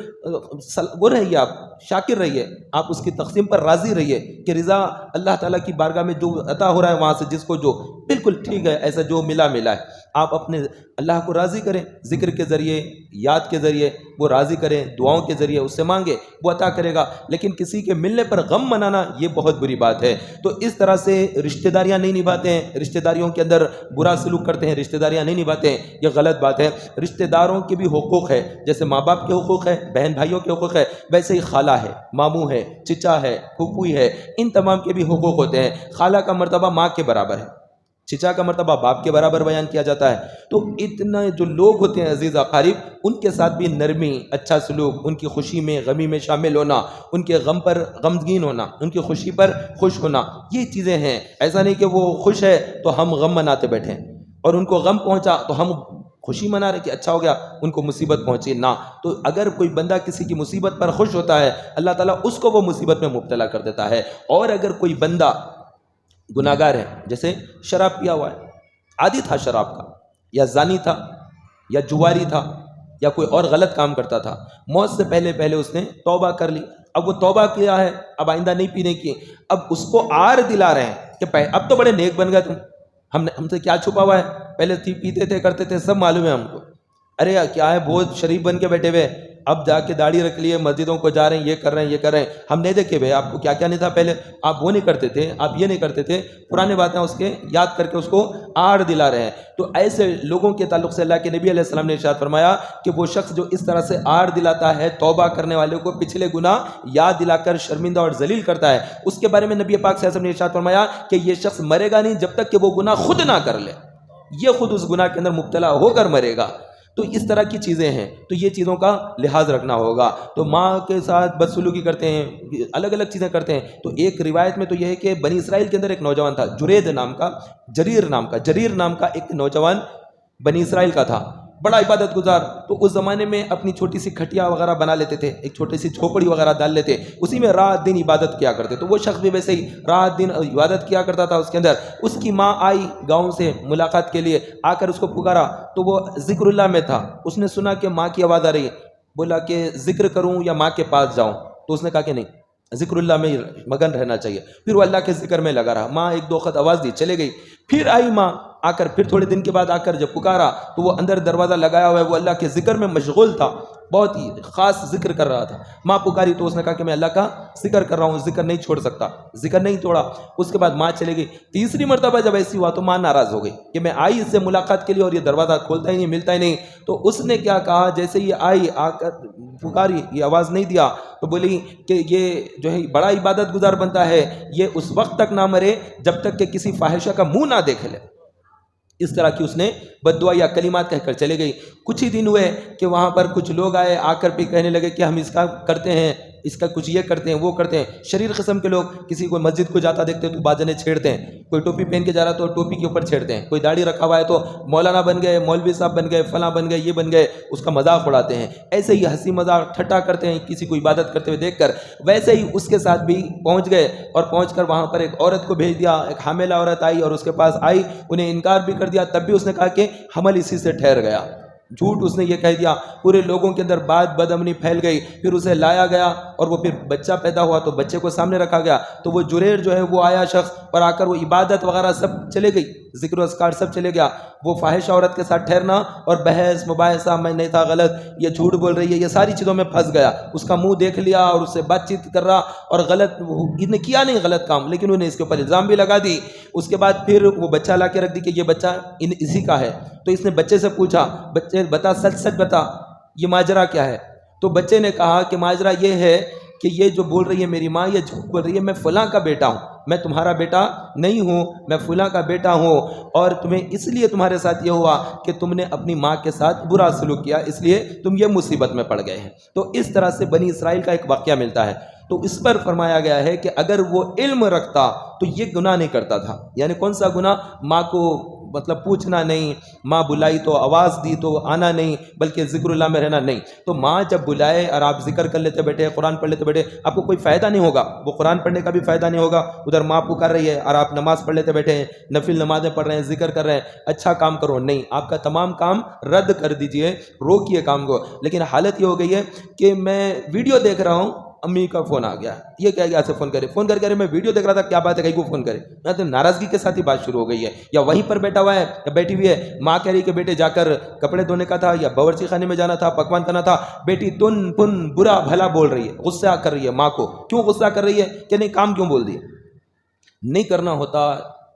وہ رہیے, آپ شاکر رہیے, آپ اس کی تقسیم پر راضی رہیے کہ رضا اللہ تعالیٰ کی بارگاہ میں جو عطا ہو رہا ہے وہاں سے جس کو جو بالکل ٹھیک ہے, ایسا جو ملا ہے. آپ اپنے اللہ کو راضی کریں, ذکر کے ذریعے, یاد کے ذریعے وہ راضی کریں, دعاؤں کے ذریعے اس سے مانگیں, وہ عطا کرے گا. لیکن کسی کے ملنے پر غم منانا یہ بہت بری بات ہے. تو اس طرح سے رشتہ داریاں نہیں نبھاتے ہیں, رشتہ داریوں کے اندر برا سلوک کرتے ہیں, رشتہ داریاں نہیں نبھاتے ہیں, یہ غلط بات ہے. رشتہ داروں کے بھی حقوق ہے, جیسے ماں باپ کے حقوق ہے, بہن بھائیوں کے حقوق ہے, ویسے ہی خالہ ہے, ماموں ہے, چچا ہے, پھوپھی ہے, ان تمام کے بھی حقوق ہوتے ہیں. خالہ کا مرتبہ ماں کے برابر ہے, چچا کا مرتبہ باپ کے برابر بیان کیا جاتا ہے. تو اتنے جو لوگ ہوتے ہیں عزیز اقارب, ان کے ساتھ بھی نرمی, اچھا سلوک, ان کی خوشی میں غمی میں شامل ہونا, ان کے غم پر غمگین ہونا, ان کی خوشی پر خوش ہونا, یہ چیزیں ہیں. ایسا نہیں کہ وہ خوش ہے تو ہم غم مناتے بیٹھیں, اور ان کو غم پہنچا تو ہم خوشی منا رہے کہ اچھا ہو گیا, ان کو مصیبت پہنچی نہ. تو اگر کوئی بندہ کسی کی مصیبت پر خوش ہوتا ہے, اللہ تعالیٰ اس کو وہ مصیبت میں مبتلا کر دیتا ہے. اور اگر کوئی بندہ گناہ گار ہے, جیسے شراب پیا ہوا ہے, عادی تھا شراب کا, یا زانی تھا, یا جواری تھا, یا کوئی اور غلط کام کرتا تھا, موت سے پہلے اس نے توبہ کر لی. اب وہ توبہ کیا ہے, اب آئندہ نہیں پینے کی. اب اس کو آر دلا رہے ہیں کہ اب تو بڑے نیک بن گئے تم, ہم سے کیا چھپا ہوا ہے, پہلے پیتے تھے کرتے تھے سب معلوم ہے ہم کو. ارے کیا ہے, بہت شریف بن کے بیٹھے ہوئے, اب جا کے داڑھی رکھ لیے, مسجدوں کو جا رہے ہیں, یہ کر رہے ہیں. ہم نہیں دیکھے بھائی آپ کو کیا کیا نہیں تھا پہلے, آپ وہ نہیں کرتے تھے, آپ یہ نہیں کرتے تھے, پرانے باتیں اس کے یاد کر کے اس کو آڑ دلا رہے ہیں. تو ایسے لوگوں کے تعلق سے اللہ کے نبی علیہ السلام نے ارشاد فرمایا کہ وہ شخص جو اس طرح سے آڑ دلاتا ہے, توبہ کرنے والے کو پچھلے گناہ یاد دلا کر شرمندہ اور ذلیل کرتا ہے, اس کے بارے میں نبی پاک صلی اللہ علیہ وسلم نے ارشاد فرمایا کہ یہ شخص مرے گا نہیں جب تک کہ وہ گناہ خود نہ کر لے, یہ خود اس گناہ کے اندر مبتلا ہو کر مرے گا. تو اس طرح کی چیزیں ہیں, تو یہ چیزوں کا لحاظ رکھنا ہوگا. تو ماں کے ساتھ بدسلوکی کرتے ہیں, الگ الگ چیزیں کرتے ہیں. تو ایک روایت میں تو یہ ہے کہ بنی اسرائیل کے اندر ایک نوجوان تھا, جریر نام کا ایک نوجوان بنی اسرائیل کا تھا. بڑا عبادت گزار، تو اس زمانے میں اپنی چھوٹی سی کھٹیا وغیرہ بنا لیتے تھے، ایک چھوٹی سی جھوپڑی وغیرہ ڈال لیتے، اسی میں رات دن عبادت کیا کرتے. تو وہ شخص بھی ویسے ہی رات دن عبادت کیا کرتا تھا. اس کے اندر اس کی ماں آئی گاؤں سے ملاقات کے لیے، آ کر اس کو پکارا تو وہ ذکر اللہ میں تھا. اس نے سنا کہ ماں کی آواز آ رہی ہے، بولا کہ ذکر کروں یا ماں کے پاس جاؤں؟ تو اس نے کہا کہ نہیں، ذکر اللہ میں مگن رہنا چاہیے. پھر وہ اللہ کے ذکر میں لگا رہا. ماں ایک دو خط آواز دی، چلے گئی. پھر آئی ماں آ کر، پھر تھوڑے دن کے بعد آ کر جب پکارا تو وہ اندر دروازہ لگایا ہوا ہے، وہ اللہ کے ذکر میں مشغول تھا، بہت ہی خاص ذکر کر رہا تھا. ماں پکاری تو اس نے کہا کہ میں اللہ کا ذکر کر رہا ہوں، ذکر نہیں چھوڑ سکتا. ذکر نہیں توڑا. اس کے بعد ماں چلے گئی. تیسری مرتبہ جب ایسی ہوا تو ماں ناراض ہو گئی کہ میں آئی اس سے ملاقات کے لیے اور یہ دروازہ کھولتا ہی نہیں، ملتا ہی نہیں. تو اس نے کیا کہا، جیسے یہ آئی آ کر پکاری، یہ آواز نہیں دیا تو بولی کہ یہ جو ہے بڑا عبادت گزار بنتا ہے، یہ اس وقت تک نہ مرے جب تک کہ کسی فاحشہ کا منہ نہ دیکھ لے. اس طرح کی اس نے بد دعا یا کلمات کہہ کر چلے گئی. کچھ ہی دن ہوئے کہ وہاں پر کچھ لوگ آئے، آ کر بھی کہنے لگے کہ ہم اس کا کرتے ہیں، اس کا کچھ یہ کرتے ہیں، وہ کرتے ہیں. شریر قسم کے لوگ، کسی کو مسجد کو جاتا دیکھتے تو باجنے چھیڑتے ہیں، کوئی ٹوپی پہن کے جا رہا تو ٹوپی کے اوپر چھیڑتے ہیں، کوئی داڑھی رکھا ہوا ہے تو مولانا بن گئے، مولوی صاحب بن گئے، فلاں بن گئے، یہ بن گئے، اس کا مذاق اڑاتے ہیں. ایسے ہی ہنسی مذاق ٹھٹا کرتے ہیں کسی کو عبادت کرتے ہوئے دیکھ کر. ویسے ہی اس کے ساتھ بھی پہنچ گئے اور پہنچ کر وہاں پر ایک عورت کو بھیج دیا. ایک حاملہ عورت آئی اور اس کے پاس آئی، انہیں انکار بھی کر دیا. تب بھی اس نے کہا کہ حمل اسی سے ٹھہر گیا. جھوٹ اس نے یہ کہہ دیا. پورے لوگوں کے اندر بات بد امنی پھیل گئی. پھر اسے لایا گیا اور وہ پھر بچہ پیدا ہوا تو بچے کو سامنے رکھا گیا. تو وہ جریر جو ہے وہ آیا شخص اور آ کر وہ عبادت وغیرہ سب چلے گئی، ذکر و اذکار سب چلے گیا. وہ فاحشہ عورت کے ساتھ ٹھہرنا اور بحث مباحثہ، میں نہیں تھا غلط، یہ جھوٹ بول رہی ہے، یہ ساری چیزوں میں پھنس گیا. اس کا منہ دیکھ لیا اور اس سے بات چیت کر رہا اور غلط، انہیں کیا نہیں غلط کام، لیکن انہیں اس کے اوپر الزام بھی لگا دی. اس کے بعد پھر وہ بچہ لا کے رکھ دی کہ یہ بچہ اسی کا ہے. تو اس نے بچے سے پوچھا، بچے بتا، سچ سچ بتا، یہ ماجرا کیا ہے؟ تو بچے نے کہا کہ ماجرا یہ ہے کہ یہ جو بول رہی ہے میری ماں، یہ جھوٹ بول رہی ہے، میں فلاں کا بیٹا ہوں، میں تمہارا بیٹا نہیں ہوں، میں فلاں کا بیٹا ہوں، اور تمہیں اس لیے تمہارے ساتھ یہ ہوا کہ تم نے اپنی ماں کے ساتھ برا سلوک کیا، اس لیے تم یہ مصیبت میں پڑ گئے ہیں. تو اس طرح سے بنی اسرائیل کا ایک واقعہ ملتا ہے. تو اس پر فرمایا گیا ہے کہ اگر وہ علم رکھتا تو یہ گناہ نہیں کرتا تھا. یعنی کون سا گناہ؟ ماں کو مطلب پوچھنا نہیں، ماں بلائی تو آواز دی تو آنا نہیں، بلکہ ذکر اللہ میں رہنا نہیں. تو ماں جب بلائے اور آپ ذکر کر لیتے بیٹھے، قرآن پڑھ لیتے بیٹھے، آپ کو کوئی فائدہ نہیں ہوگا. وہ قرآن پڑھنے کا بھی فائدہ نہیں ہوگا. ادھر ماں پکار رہی ہے اور آپ نماز پڑھ لیتے بیٹھے ہیں، نفل نمازیں پڑھ رہے ہیں، ذکر کر رہے ہیں، اچھا کام کرو نہیں، آپ کا تمام کام رد کر دیجئے، روکیے کام کو. لیکن حالت یہ ہو گئی ہے کہ میں ویڈیو دیکھ رہا ہوں، امی کا فون آ گیا، یہ کیا گیا سے فون کر کے میں ویڈیو دیکھ رہا تھا، کیا بات ہے، کہیں کو فون کرے. میں تو ناراضگی کے ساتھ ہی بات شروع ہو گئی ہے. یا وہیں پر بیٹھا ہوا ہے یا بیٹھی ہوئی ہے، ماں کہہ رہی کہ بیٹے جا کر کپڑے دھونے کا تھا یا باورچی خانے میں جانا تھا، پکوان کرنا تھا، بیٹی تن پن برا بھلا بول رہی ہے، غصہ کر رہی ہے ماں کو. کیوں غصہ کر رہی ہے کہ نہیں کام کیوں بول دیے؟ نہیں کرنا ہوتا،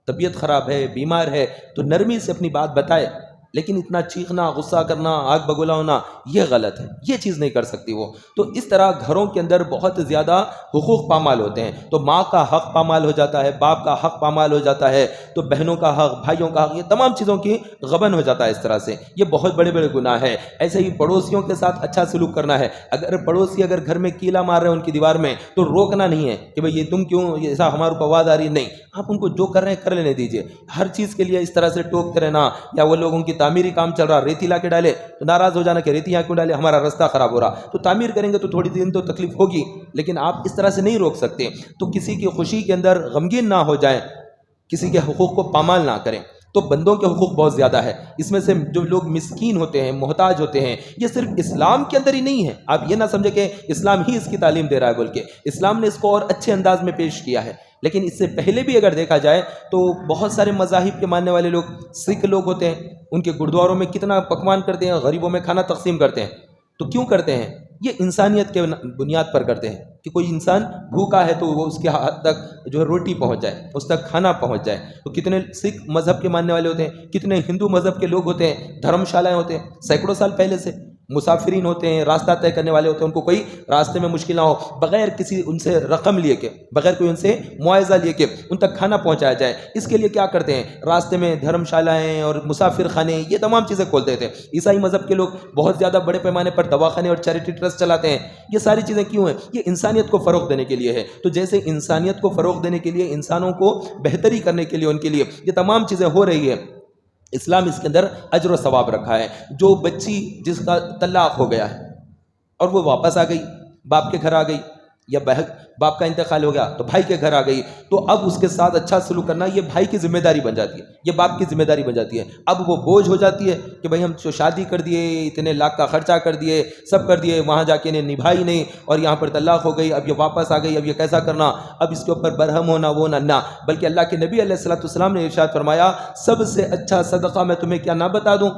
طبیعت خراب ہے، بیمار ہے تو نرمی سے اپنی بات بتائے. لیکن اتنا چیخنا، غصہ کرنا، آگ بگولا ہونا، یہ غلط ہے، یہ چیز نہیں کر سکتی وہ. تو اس طرح گھروں کے اندر بہت زیادہ حقوق پامال ہوتے ہیں. تو ماں کا حق پامال ہو جاتا ہے، باپ کا حق پامال ہو جاتا ہے، تو بہنوں کا حق، بھائیوں کا حق، یہ تمام چیزوں کی غبن ہو جاتا ہے. اس طرح سے یہ بہت بڑے بڑے گناہ ہیں. ایسے ہی پڑوسیوں کے ساتھ اچھا سلوک کرنا ہے. اگر پڑوسی اگر گھر میں کیلا مار رہے ہیں ان کی دیوار میں تو روکنا نہیں ہے کہ بھئی یہ تم کیوں ایسا ہمارے اوپر آواز آ رہی ہے، نہیں، آپ ان کو جو کر رہے ہیں کر لینے دیجیے. ہر چیز کے لیے اس طرح سے ٹوکتے رہنا، یا وہ لوگوں کی تعمیری کام چل رہا، ریتی لا کے ڈالے تو ناراض ہو جانا کہ ریتی یہاں کیوں ڈالے، ہمارا راستہ خراب ہو رہا. تو تعمیر کریں گے تو تھوڑی دن تو تکلیف ہوگی، لیکن آپ اس طرح سے نہیں روک سکتے. تو کسی کی خوشی کے اندر غمگین نہ ہو جائیں، کسی کے حقوق کو پامال نہ کریں. تو بندوں کے حقوق بہت زیادہ ہے. اس میں سے جو لوگ مسکین ہوتے ہیں، محتاج ہوتے ہیں، یہ صرف اسلام کے اندر ہی نہیں ہے. آپ یہ نہ سمجھیں کہ اسلام ہی اس کی تعلیم دے رہا ہے، بلکہ اسلام نے اس کو اور اچھے انداز میں پیش کیا ہے. لیکن اس سے پہلے بھی اگر دیکھا جائے تو بہت سارے مذاہب کے ماننے والے لوگ، سکھ لوگ ہوتے ہیں، ان کے گردواروں میں کتنا پکوان کرتے ہیں، غریبوں میں کھانا تقسیم کرتے ہیں. تو کیوں کرتے ہیں؟ یہ انسانیت کے بنیاد پر کرتے ہیں کہ کوئی انسان بھوکا ہے تو وہ اس کے حد تک جو ہے روٹی پہنچ جائے، اس تک کھانا پہنچ جائے. تو کتنے سکھ مذہب کے ماننے والے ہوتے ہیں، کتنے ہندو مذہب کے لوگ ہوتے ہیں، دھرم شالائیں ہوتے ہیں، سینکڑوں سال پہلے سے مسافرین ہوتے ہیں، راستہ طے کرنے والے ہوتے ہیں، ان کو کوئی راستے میں مشکل نہ ہو، بغیر کسی ان سے رقم لیے کے، بغیر کوئی ان سے معاوضہ لیے کے ان تک کھانا پہنچایا جائے. اس کے لیے کیا کرتے ہیں؟ راستے میں دھرم شالائیں اور مسافر خانے، یہ تمام چیزیں کھولتے تھے. عیسائی مذہب کے لوگ بہت زیادہ بڑے پیمانے پر دواخانے اور چیریٹی ٹرسٹ چلاتے ہیں. یہ ساری چیزیں کیوں ہیں؟ یہ انسانیت کو فروغ دینے کے لیے ہے. تو جیسے انسانیت کو فروغ دینے کے لیے، انسانوں کو بہتری کرنے کے لیے، ان کے لیے یہ تمام چیزیں ہو رہی ہے. اسلام اس کے اندر اجر و ثواب رکھا ہے. جو بچی جس کا طلاق ہو گیا ہے اور وہ واپس آ گئی، باپ کے گھر آ گئی، یا باپ کا انتقال ہو گیا تو بھائی کے گھر آ گئی، تو اب اس کے ساتھ اچھا سلوک کرنا یہ بھائی کی ذمہ داری بن جاتی ہے، یہ باپ کی ذمہ داری بن جاتی ہے. اب وہ بوجھ ہو جاتی ہے کہ بھائی ہم تو شادی کر دیے، اتنے لاکھ کا خرچہ کر دیے، سب کر دیے، وہاں جا کے انہیں نبھائی نہیں، اور یہاں پر طلاق ہو گئی، اب یہ واپس آ گئی، اب یہ کیسا کرنا، اب اس کے اوپر برہم ہونا وہ نہ. بلکہ اللہ کے نبی علیہ الصلوۃ والسلام نے ارشاد فرمایا سب سے اچھا صدقہ میں تمہیں کیا نہ بتا دوں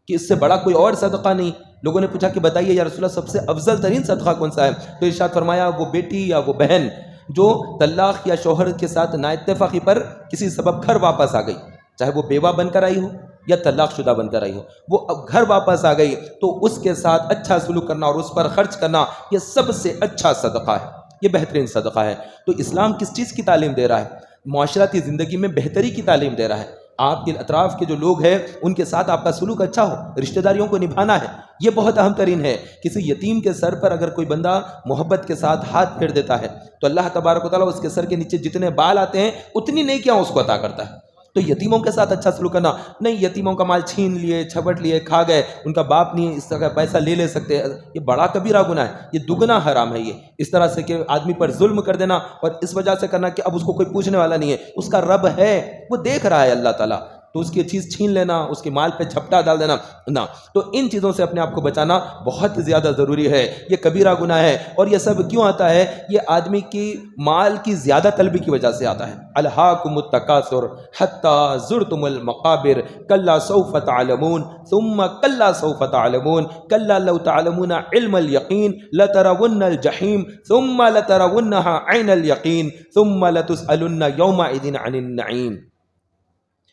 کہ اس سے بڑا کوئی اور صدقہ نہیں. لوگوں نے پوچھا کہ بتائیے یا رسول اللہ سب سے افضل ترین صدقہ کون سا ہے؟ تو ارشاد فرمایا وہ بیٹی یا وہ بہن جو طلاق یا شوہر کے ساتھ نااتفاقی پر کسی سبب گھر واپس آ گئی، چاہے وہ بیوہ بن کر آئی ہو یا طلاق شدہ بن کر آئی ہو، وہ اب گھر واپس آ گئی تو اس کے ساتھ اچھا سلوک کرنا اور اس پر خرچ کرنا یہ سب سے اچھا صدقہ ہے، یہ بہترین صدقہ ہے. تو اسلام کس چیز کی تعلیم دے رہا ہے؟ معاشرتی زندگی میں بہتری کی تعلیم دے رہا ہے. آپ کے اطراف کے جو لوگ ہیں ان کے ساتھ آپ کا سلوک اچھا ہو، رشتہ داریوں کو نبھانا ہے، یہ بہت اہم ترین ہے. کسی یتیم کے سر پر اگر کوئی بندہ محبت کے ساتھ ہاتھ پھیر دیتا ہے تو اللہ تبارک و تعالیٰ اس کے سر کے نیچے جتنے بال آتے ہیں اتنی نیکیاں اس کو عطا کرتا ہے. تو یتیموں کے ساتھ اچھا سلوک کرنا نہیں، یتیموں کا مال چھین لیے، چھپٹ لیے، کھا گئے، ان کا باپ نہیں اس طرح کا پیسہ لے سکتے، یہ بڑا کبیرہ گناہ ہے، یہ دگنا حرام ہے. یہ اس طرح سے کہ آدمی پر ظلم کر دینا اور اس وجہ سے کرنا کہ اب اس کو کوئی پوچھنے والا نہیں ہے، اس کا رب ہے، وہ دیکھ رہا ہے اللہ تعالیٰ، تو اس کی چیز چھین لینا، اس کے مال پہ جھپٹا ڈال دینا نہ. تو ان چیزوں سے اپنے آپ کو بچانا بہت زیادہ ضروری ہے. یہ کبیرہ گناہ ہے. اور یہ سب کیوں آتا ہے؟ یہ آدمی کی مال کی زیادہ طلبی کی وجہ سے آتا ہے. الہاکم التکاثر حتی زرتم المقابر کلا سوف تعلمون ثم کلا سوف تعلمون کلا لو تعلمون علم الیقین لترون الجحیم ثم لترونها عین الیقین ثم لتسألن یومئذ عن النعیم.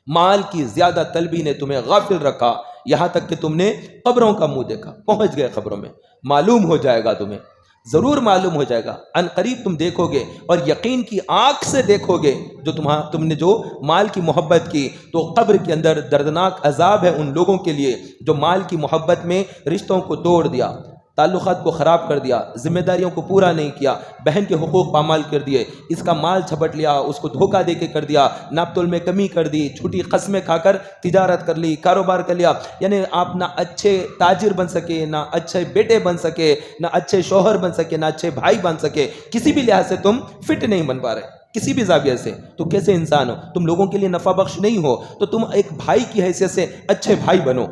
مال کی زیادہ طلبی نے تمہیں غافل رکھا یہاں تک کہ تم نے قبروں کا منہ دیکھا، پہنچ گئے قبروں میں. معلوم ہو جائے گا تمہیں، ضرور معلوم ہو جائے گا، ان قریب تم دیکھو گے اور یقین کی آنکھ سے دیکھو گے جو تم نے جو مال کی محبت کی. تو قبر کے اندر دردناک عذاب ہے ان لوگوں کے لیے جو مال کی محبت میں رشتوں کو توڑ دیا، تعلقات کو خراب کر دیا، ذمہ داریوں کو پورا نہیں کیا، بہن کے حقوق پامال کر دیے، اس کا مال چھپٹ لیا، اس کو دھوکہ دے کے کر دیا، ناپ تول میں کمی کر دی، جھوٹی قسمیں کھا کر تجارت کر لی، کاروبار کر لیا. یعنی آپ نہ اچھے تاجر بن سکے، نہ اچھے بیٹے بن سکے، نہ اچھے شوہر بن سکے، نہ اچھے بھائی بن سکے، کسی بھی لحاظ سے تم فٹ نہیں بن پا رہے، کسی بھی زاویہ سے. تو کیسے انسان ہو؟ تم لوگوں کے لیے نفع بخش نہیں ہو. تو تم ایک بھائی کی حیثیت سے اچھے بھائی بنو،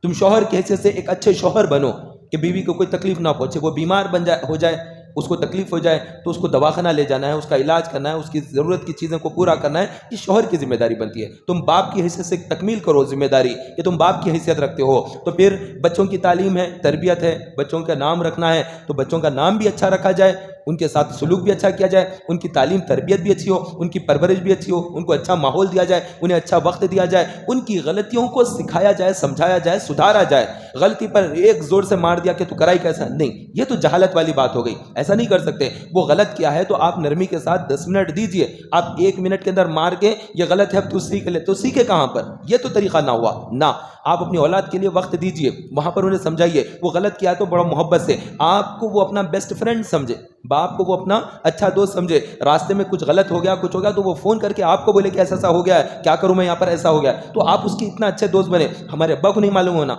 تم شوہر کی حیثیت سے ایک اچھے شوہر بنو کہ بیوی کو کوئی تکلیف نہ پہنچے. وہ بیمار ہو جائے، اس کو تکلیف ہو جائے تو اس کو دواخانہ لے جانا ہے، اس کا علاج کرنا ہے، اس کی ضرورت کی چیزوں کو پورا کرنا ہے. یہ شوہر کی ذمہ داری بنتی ہے. تم باپ کی حیثیت سے تکمیل کرو ذمہ داری کہ تم باپ کی حیثیت رکھتے ہو. تو پھر بچوں کی تعلیم ہے، تربیت ہے، بچوں کا نام رکھنا ہے تو بچوں کا نام بھی اچھا رکھا جائے، ان کے ساتھ سلوک بھی اچھا کیا جائے، ان کی تعلیم تربیت بھی اچھی ہو، ان کی پرورش بھی اچھی ہو، ان کو اچھا ماحول دیا جائے، انہیں اچھا وقت دیا جائے، ان کی غلطیوں کو سکھایا جائے، سمجھایا جائے، سدھارا جائے. غلطی پر ایک زور سے مار دیا کہ تو کرائی کیسا، نہیں، یہ تو جہالت والی بات ہو گئی، ایسا نہیں کر سکتے. وہ غلط کیا ہے تو آپ نرمی کے ساتھ 10 منٹ دیجئے. آپ 1 منٹ کے اندر مار کے یہ غلط ہے اب تو سیکھ لے، تو سیکھے کہاں پر؟ یہ تو طریقہ نہ ہوا نہ. آپ اپنی اولاد کے لیے وقت دیجئے، وہاں پر انہیں سمجھائیے. وہ غلط کیا ہے تو بڑا محبت سے، آپ کو وہ اپنا بیسٹ فرینڈ سمجھے، باپ کو وہ اپنا اچھا دوست سمجھے. راستے میں کچھ غلط ہو گیا، کچھ ہو گیا تو وہ فون کر کے آپ کو بولے کہ ایسا ایسا ہو گیا ہے، کیا کروں میں، یہاں پر ایسا ہو گیا، تو آپ اس کی اتنا اچھے دوست بنے. ہمارے ابا کو نہیں معلوم ہونا،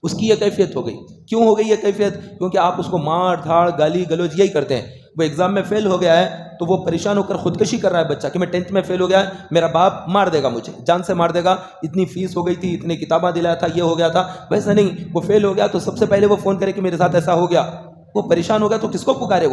اس کی یہ کیفیت ہو گئی. کیوں ہو گئی یہ کیفیت؟ کیونکہ آپ اس کو مار دھاڑ گالی گلوچ یہی کرتے ہیں. وہ ایگزام میں فیل ہو گیا ہے تو وہ پریشان ہو کر خودکشی کر رہا ہے بچہ کہ میں 10th میں فیل ہو گیا ہے، میرا باپ مار دے گا، مجھے جان سے مار دے گا، اتنی فیس ہو گئی تھی، اتنی کتابیں دلایا تھا، یہ ہو گیا تھا. ویسا نہیں، وہ فیل ہو گیا تو سب سے پہلے وہ فون کرے کہ میرے ساتھ ایسا ہو گیا. وہ پریشان ہو گیا تو کس کو پکارے؟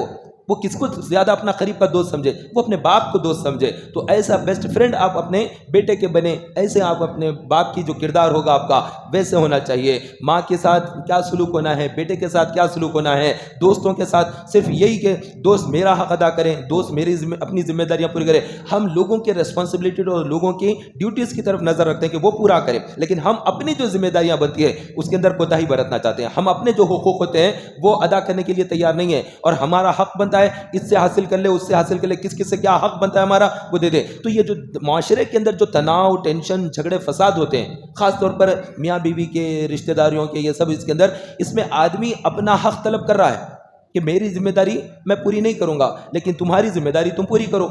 وہ کس کو زیادہ اپنا قریب کا دوست سمجھے؟ وہ اپنے باپ کو دوست سمجھے. تو ایسا بیسٹ فرینڈ آپ اپنے بیٹے کے بنے، ایسے آپ اپنے باپ کی جو کردار ہوگا آپ کا ویسے ہونا چاہیے. ماں کے ساتھ کیا سلوک ہونا ہے، بیٹے کے ساتھ کیا سلوک ہونا ہے، دوستوں کے ساتھ صرف یہی کہ دوست میرا حق ادا کریں، دوست میری اپنی ذمہ داریاں پوری کریں. ہم لوگوں کے ریسپانسبلٹی اور لوگوں کی ڈیوٹیز کی طرف نظر رکھتے ہیں کہ وہ پورا کریں، لیکن ہم اپنی جو ذمہ داریاں بنتی ہے اس کے اندر کوتاہی برتنا چاہتے ہیں. ہم اپنے جو حقوق ہوتے ہیں وہ ادا کرنے کے لیے تیار نہیں ہیں، اور ہمارا حق بنتا ہے اس سے حاصل کر لے، اس سے حاصل کر لے، کس کس سے کیا حق بنتا ہے ہمارا وہ دے دے. تو یہ جو معاشرے کے اندر جو تناؤ، ٹینشن، جھگڑے، فساد ہوتے ہیں، خاص طور پر میاں بیوی کے، رشتہ داریوں کے، یہ سب اس کے اندر، اس میں آدمی اپنا حق طلب کر رہا ہے کہ میری ذمہ داری میں پوری نہیں کروں گا لیکن تمہاری ذمہ داری تم پوری کرو.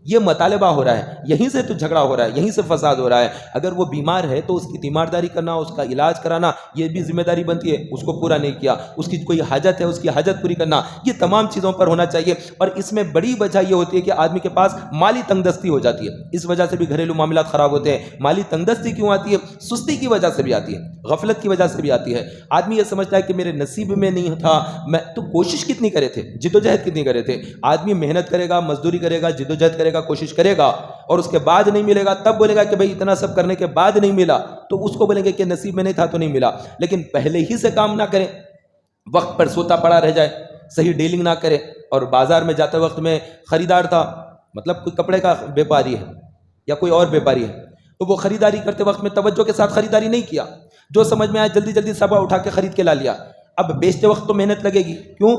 یہ مطالبہ ہو رہا ہے، یہیں سے تو جھگڑا ہو رہا ہے، یہیں سے فساد ہو رہا ہے۔ اگر وہ بیمار ہے تو اس کی تیمارداری کرنا، اس کا علاج کرانا، یہ بھی ذمہ داری بنتی ہے۔ اس کو پورا نہیں کیا، اس کی کوئی حاجت ہے، اس کی حاجت پوری کرنا، یہ تمام چیزوں پر ہونا چاہیے۔ اور اس میں بڑی وجہ یہ ہوتی ہے کہ آدمی کے پاس مالی تنگ دستی ہو جاتی ہے، اس وجہ سے بھی گھریلو معاملات خراب ہوتے ہیں۔ مالی تنگ دستی کیوں آتی ہے؟ سستی کی وجہ سے بھی آتی ہے، غفلت کی وجہ سے بھی آتی ہے۔ آدمی یہ سمجھتا ہے کہ میرے نصیب میں نہیں تھا، میں تو کوشش کتنی کرے تھے، جدوجہد کتنی کرے تھے۔ آدمی محنت کرے گا، مزدوری کرے گا، جدوجہد کرے گا، کوشش کرے گا، اور اس کے بعد نہیں ملے گا، تب بولے گا کہ بھئی اتنا سب کرنے کے بعد نہیں ملا، تو اس کو بولیں گے کہ نصیب میں نہیں تھا تو نہیں ملا۔ لیکن پہلے ہی سے کام نہ کریں، وقت پر سوتا پڑا رہ جائے، صحیح ڈیلنگ نہ کرے، اور بازار میں جاتے وقت میں خریدار تھا، مطلب کوئی کپڑے کا بیپاری ہے یا کوئی اور بیپاری ہے، تو وہ خریداری کرتے وقت میں توجہ کے ساتھ خریداری نہیں کیا، جو سمجھ میں آیا جلدی جلدی سبا اٹھا کے خرید کے لا لیا۔ اب بیچتے وقت تو محنت لگے گی، کیوں؟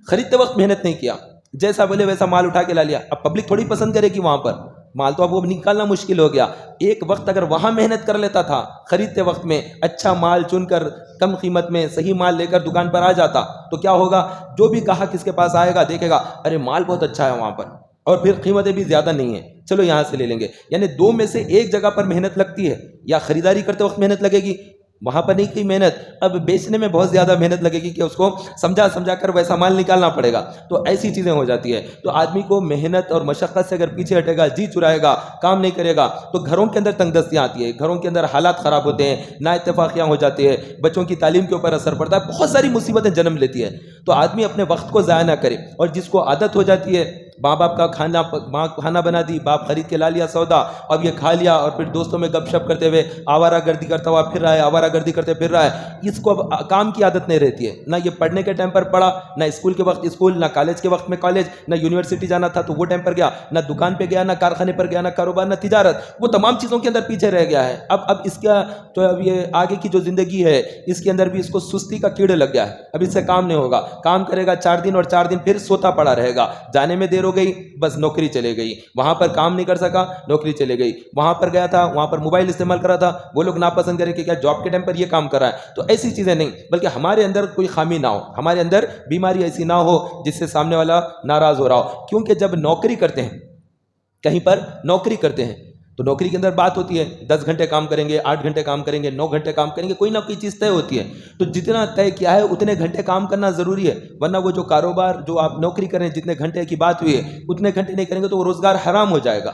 خریدتے وقت محنت نہیں کیا، جیسا بولے ویسا مال اٹھا کے لا لیا۔ اب پبلک تھوڑی پسند کرے گی وہاں پر مال، تو اب وہ نکالنا مشکل ہو گیا۔ ایک وقت اگر وہاں محنت کر لیتا تھا، خریدتے وقت میں اچھا مال چن کر کم قیمت میں صحیح مال لے کر دکان پر آ جاتا، تو کیا ہوگا؟ جو بھی گاہک کس کے پاس آئے گا دیکھے گا ارے مال بہت اچھا ہے وہاں پر، اور پھر قیمتیں بھی زیادہ نہیں ہیں، چلو یہاں سے لے لیں گے۔ یعنی دو میں سے ایک جگہ پر محنت لگتی ہے، یا خریداری کرتے وقت محنت لگے گی، وہاں پر نہیں کی محنت، اب بیچنے میں بہت زیادہ محنت لگے گی کہ اس کو سمجھا کر ویسا مال نکالنا پڑے گا، تو ایسی چیزیں ہو جاتی ہے۔ تو آدمی کو محنت اور مشقت سے اگر پیچھے ہٹے گا، جی چرائے گا، کام نہیں کرے گا، تو گھروں کے اندر تنگ دستیاں آتی ہے، گھروں کے اندر حالات خراب ہوتے ہیں، نا اتفاقیاں ہو جاتی ہے، بچوں کی تعلیم کے اوپر اثر پڑتا ہے، بہت ساری مصیبتیں جنم لیتی ہے۔ تو آدمی اپنے وقت کو ضائع نہ کرے، اور جس کو عادت ہو جاتی ہے، ماں باپ کا کھانا، ماں کھانا بنا دی، باپ خرید کے لا لیا سودا، اب یہ کھا لیا، اور پھر دوستوں میں گپ شپ کرتے ہوئے آوارہ گردی کرتا ہوا پھر رہا ہے، آوارہ گردی کرتے پھر رہا ہے، اس کو اب کام کی عادت نہیں رہتی ہے، نہ یہ پڑھنے کے ٹائم پر پڑھا، نہ اسکول کے وقت اسکول، نہ کالج کے وقت میں کالج، نہ یونیورسٹی جانا تھا تو وہ ٹائم پر گیا، نہ دکان پہ گیا، نہ کارخانے پر گیا، نہ کاروبار، نہ تجارت، وہ تمام چیزوں کے اندر پیچھے رہ گیا ہے۔ اب اس کا تو اب یہ آگے کی جو زندگی ہے اس کے اندر بھی اس کو سستی کا کیڑے لگ گیا ہے، اب اس سے کام نہیں ہوگا، کام کرے گا 4 دن اور 4 دن پھر سوتا پڑا رہے گا، جانے میں دیر ہو گئی بس نوکری چلے گئی، وہاں پر کام نہیں کر سکا، نوکری چلے گئی، وہاں پر گیا تھا، وہاں پر موبائل استعمال کر رہا تھا، وہ لوگ ناپسند کریں کہ کیا جاب کے ٹائم پر یہ کام کر رہا ہے۔ تو ایسی چیزیں نہیں، بلکہ ہمارے اندر کوئی خامی نہ ہو، ہمارے اندر بیماری ایسی نہ ہو جس سے سامنے والا ناراض ہو رہا ہو۔ کیونکہ جب نوکری کرتے ہیں، کہیں پر نوکری کرتے ہیں، تو نوکری کے اندر بات ہوتی ہے 10 گھنٹے کام کریں گے، 8 گھنٹے کام کریں گے، 9 گھنٹے کام کریں گے، کوئی نہ کوئی چیز طے ہوتی ہے، تو جتنا طے کیا ہے اتنے گھنٹے کام کرنا ضروری ہے، ورنہ وہ جو کاروبار جو آپ نوکری کریں جتنے گھنٹے کی بات ہوئی ہے اتنے گھنٹے نہیں کریں گے تو وہ روزگار حرام ہو جائے گا،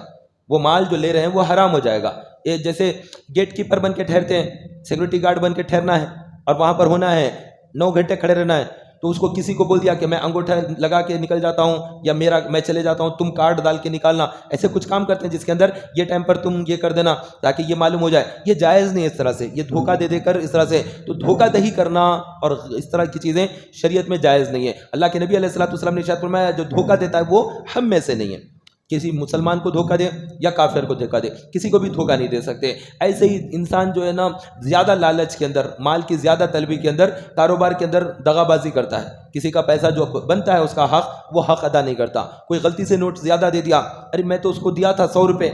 وہ مال جو لے رہے ہیں وہ حرام ہو جائے گا۔ یہ جیسے گیٹ کیپر بن کے ٹھہرتے ہیں، سیکورٹی گارڈ بن کے ٹھہرنا ہے اور وہاں پر ہونا ہے 9 گھنٹے کھڑے رہنا ہے، تو اس کو کسی کو بول دیا کہ میں انگوٹھا لگا کے نکل جاتا ہوں، یا میں چلے جاتا ہوں، تم کارڈ ڈال کے نکالنا، ایسے کچھ کام کرتے ہیں جس کے اندر یہ ٹائم پر تم یہ کر دینا تاکہ یہ معلوم ہو جائے، یہ جائز نہیں ہے اس طرح سے، یہ دھوکہ دے کر اس طرح سے، تو دھوکہ دہی کرنا اور اس طرح کی چیزیں شریعت میں جائز نہیں ہے۔ اللہ کے نبی علیہ الصلوۃ والسلام نے ارشاد فرمایا جو دھوکہ دیتا ہے وہ ہم میں سے نہیں ہے، کسی مسلمان کو دھوکہ دے یا کافر کو دھوکہ دے، کسی کو بھی دھوکہ نہیں دے سکتے۔ ایسے ہی انسان جو ہے نا زیادہ لالچ کے اندر، مال کی زیادہ طلبی کے اندر، کاروبار کے اندر دغا بازی کرتا ہے، کسی کا پیسہ جو بنتا ہے اس کا حق، وہ حق ادا نہیں کرتا۔ کوئی غلطی سے نوٹ زیادہ دے دیا، ارے میں تو اس کو دیا تھا 100 روپے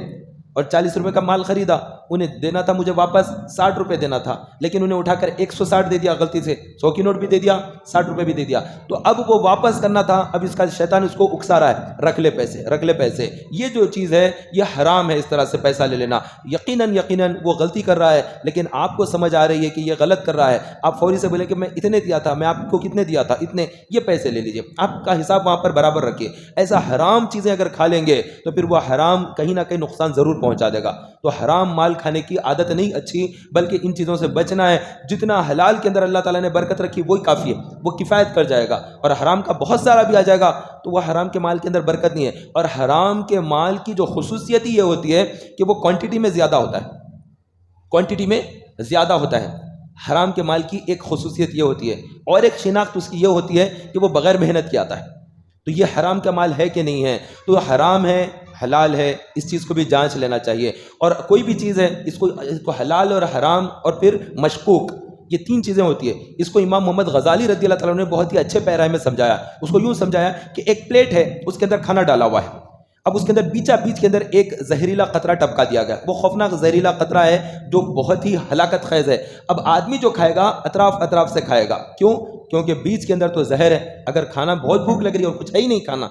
اور 40 روپے کا مال خریدا، انہیں دینا تھا مجھے واپس 60 روپے دینا تھا، لیکن انہیں اٹھا کر 160 دے دیا غلطی سے، 100 کی نوٹ بھی دے دیا، 60 روپے بھی دے دیا، تو اب وہ واپس کرنا تھا، اب اس کا شیطان اس کو اکسا رہا ہے، رکھ لے پیسے، رکھ لے پیسے۔ یہ جو چیز ہے یہ حرام ہے، اس طرح سے پیسہ لے لینا، یقیناً وہ غلطی کر رہا ہے، لیکن آپ کو سمجھ آ رہی ہے کہ یہ غلط کر رہا ہے، آپ فوری سے بولے کہ میں اتنے دیا تھا، میں آپ کو کتنے دیا تھا، اتنے، یہ پیسے لے لیجئے، آپ کا حساب وہاں پر برابر رکھیے۔ ایسا حرام چیزیں اگر کھا لیں گے تو پھر وہ حرام کہیں نہ کہیں نقصان ضرور پہنچا دے گا۔ تو حرام مال کھانے کی عادت نہیں اچھی، بلکہ ان چیزوں سے بچنا ہے، جتنا حلال کے اندر اللہ تعالیٰ نے برکت رکھی وہی کافی ہے، وہ کفایت کر جائے گا، اور حرام کا بہت سارا بھی آ جائے گا تو وہ حرام کے مال کے اندر برکت نہیں ہے۔ اور حرام کے مال کی جو خصوصیت یہ ہوتی ہے کہ وہ کوانٹٹی میں زیادہ ہوتا ہے، کوانٹٹی میں زیادہ ہوتا ہے، حرام کے مال کی ایک خصوصیت یہ ہوتی ہے، اور ایک شناخت اس کی یہ ہوتی ہے کہ وہ بغیر محنت کے آتا ہے۔ تو یہ حرام کا مال ہے کہ نہیں ہے، تو حرام ہے حلال ہے، اس چیز کو بھی جانچ لینا چاہیے۔ اور کوئی بھی چیز ہے اس کو حلال اور حرام اور پھر مشکوک، یہ 3 چیزیں ہوتی ہے۔ اس کو امام محمد غزالی رضی اللہ تعالیٰ نے بہت ہی اچھے پیرائے میں سمجھایا، اس کو یوں سمجھایا کہ ایک پلیٹ ہے، اس کے اندر کھانا ڈالا ہوا ہے، اب اس کے اندر بیچا بیچ کے اندر ایک زہریلا قطرہ ٹپکا دیا گیا، وہ خوفناک زہریلا قطرہ ہے جو بہت ہی ہلاکت خیز ہے۔ اب آدمی جو کھائے گا اطراف سے کھائے گا، کیوں؟ کیونکہ بیچ کے اندر تو زہر ہے، اگر کھانا بہت بھوک لگ رہی ہے اور کچھ ہے ہی نہیں کھانا،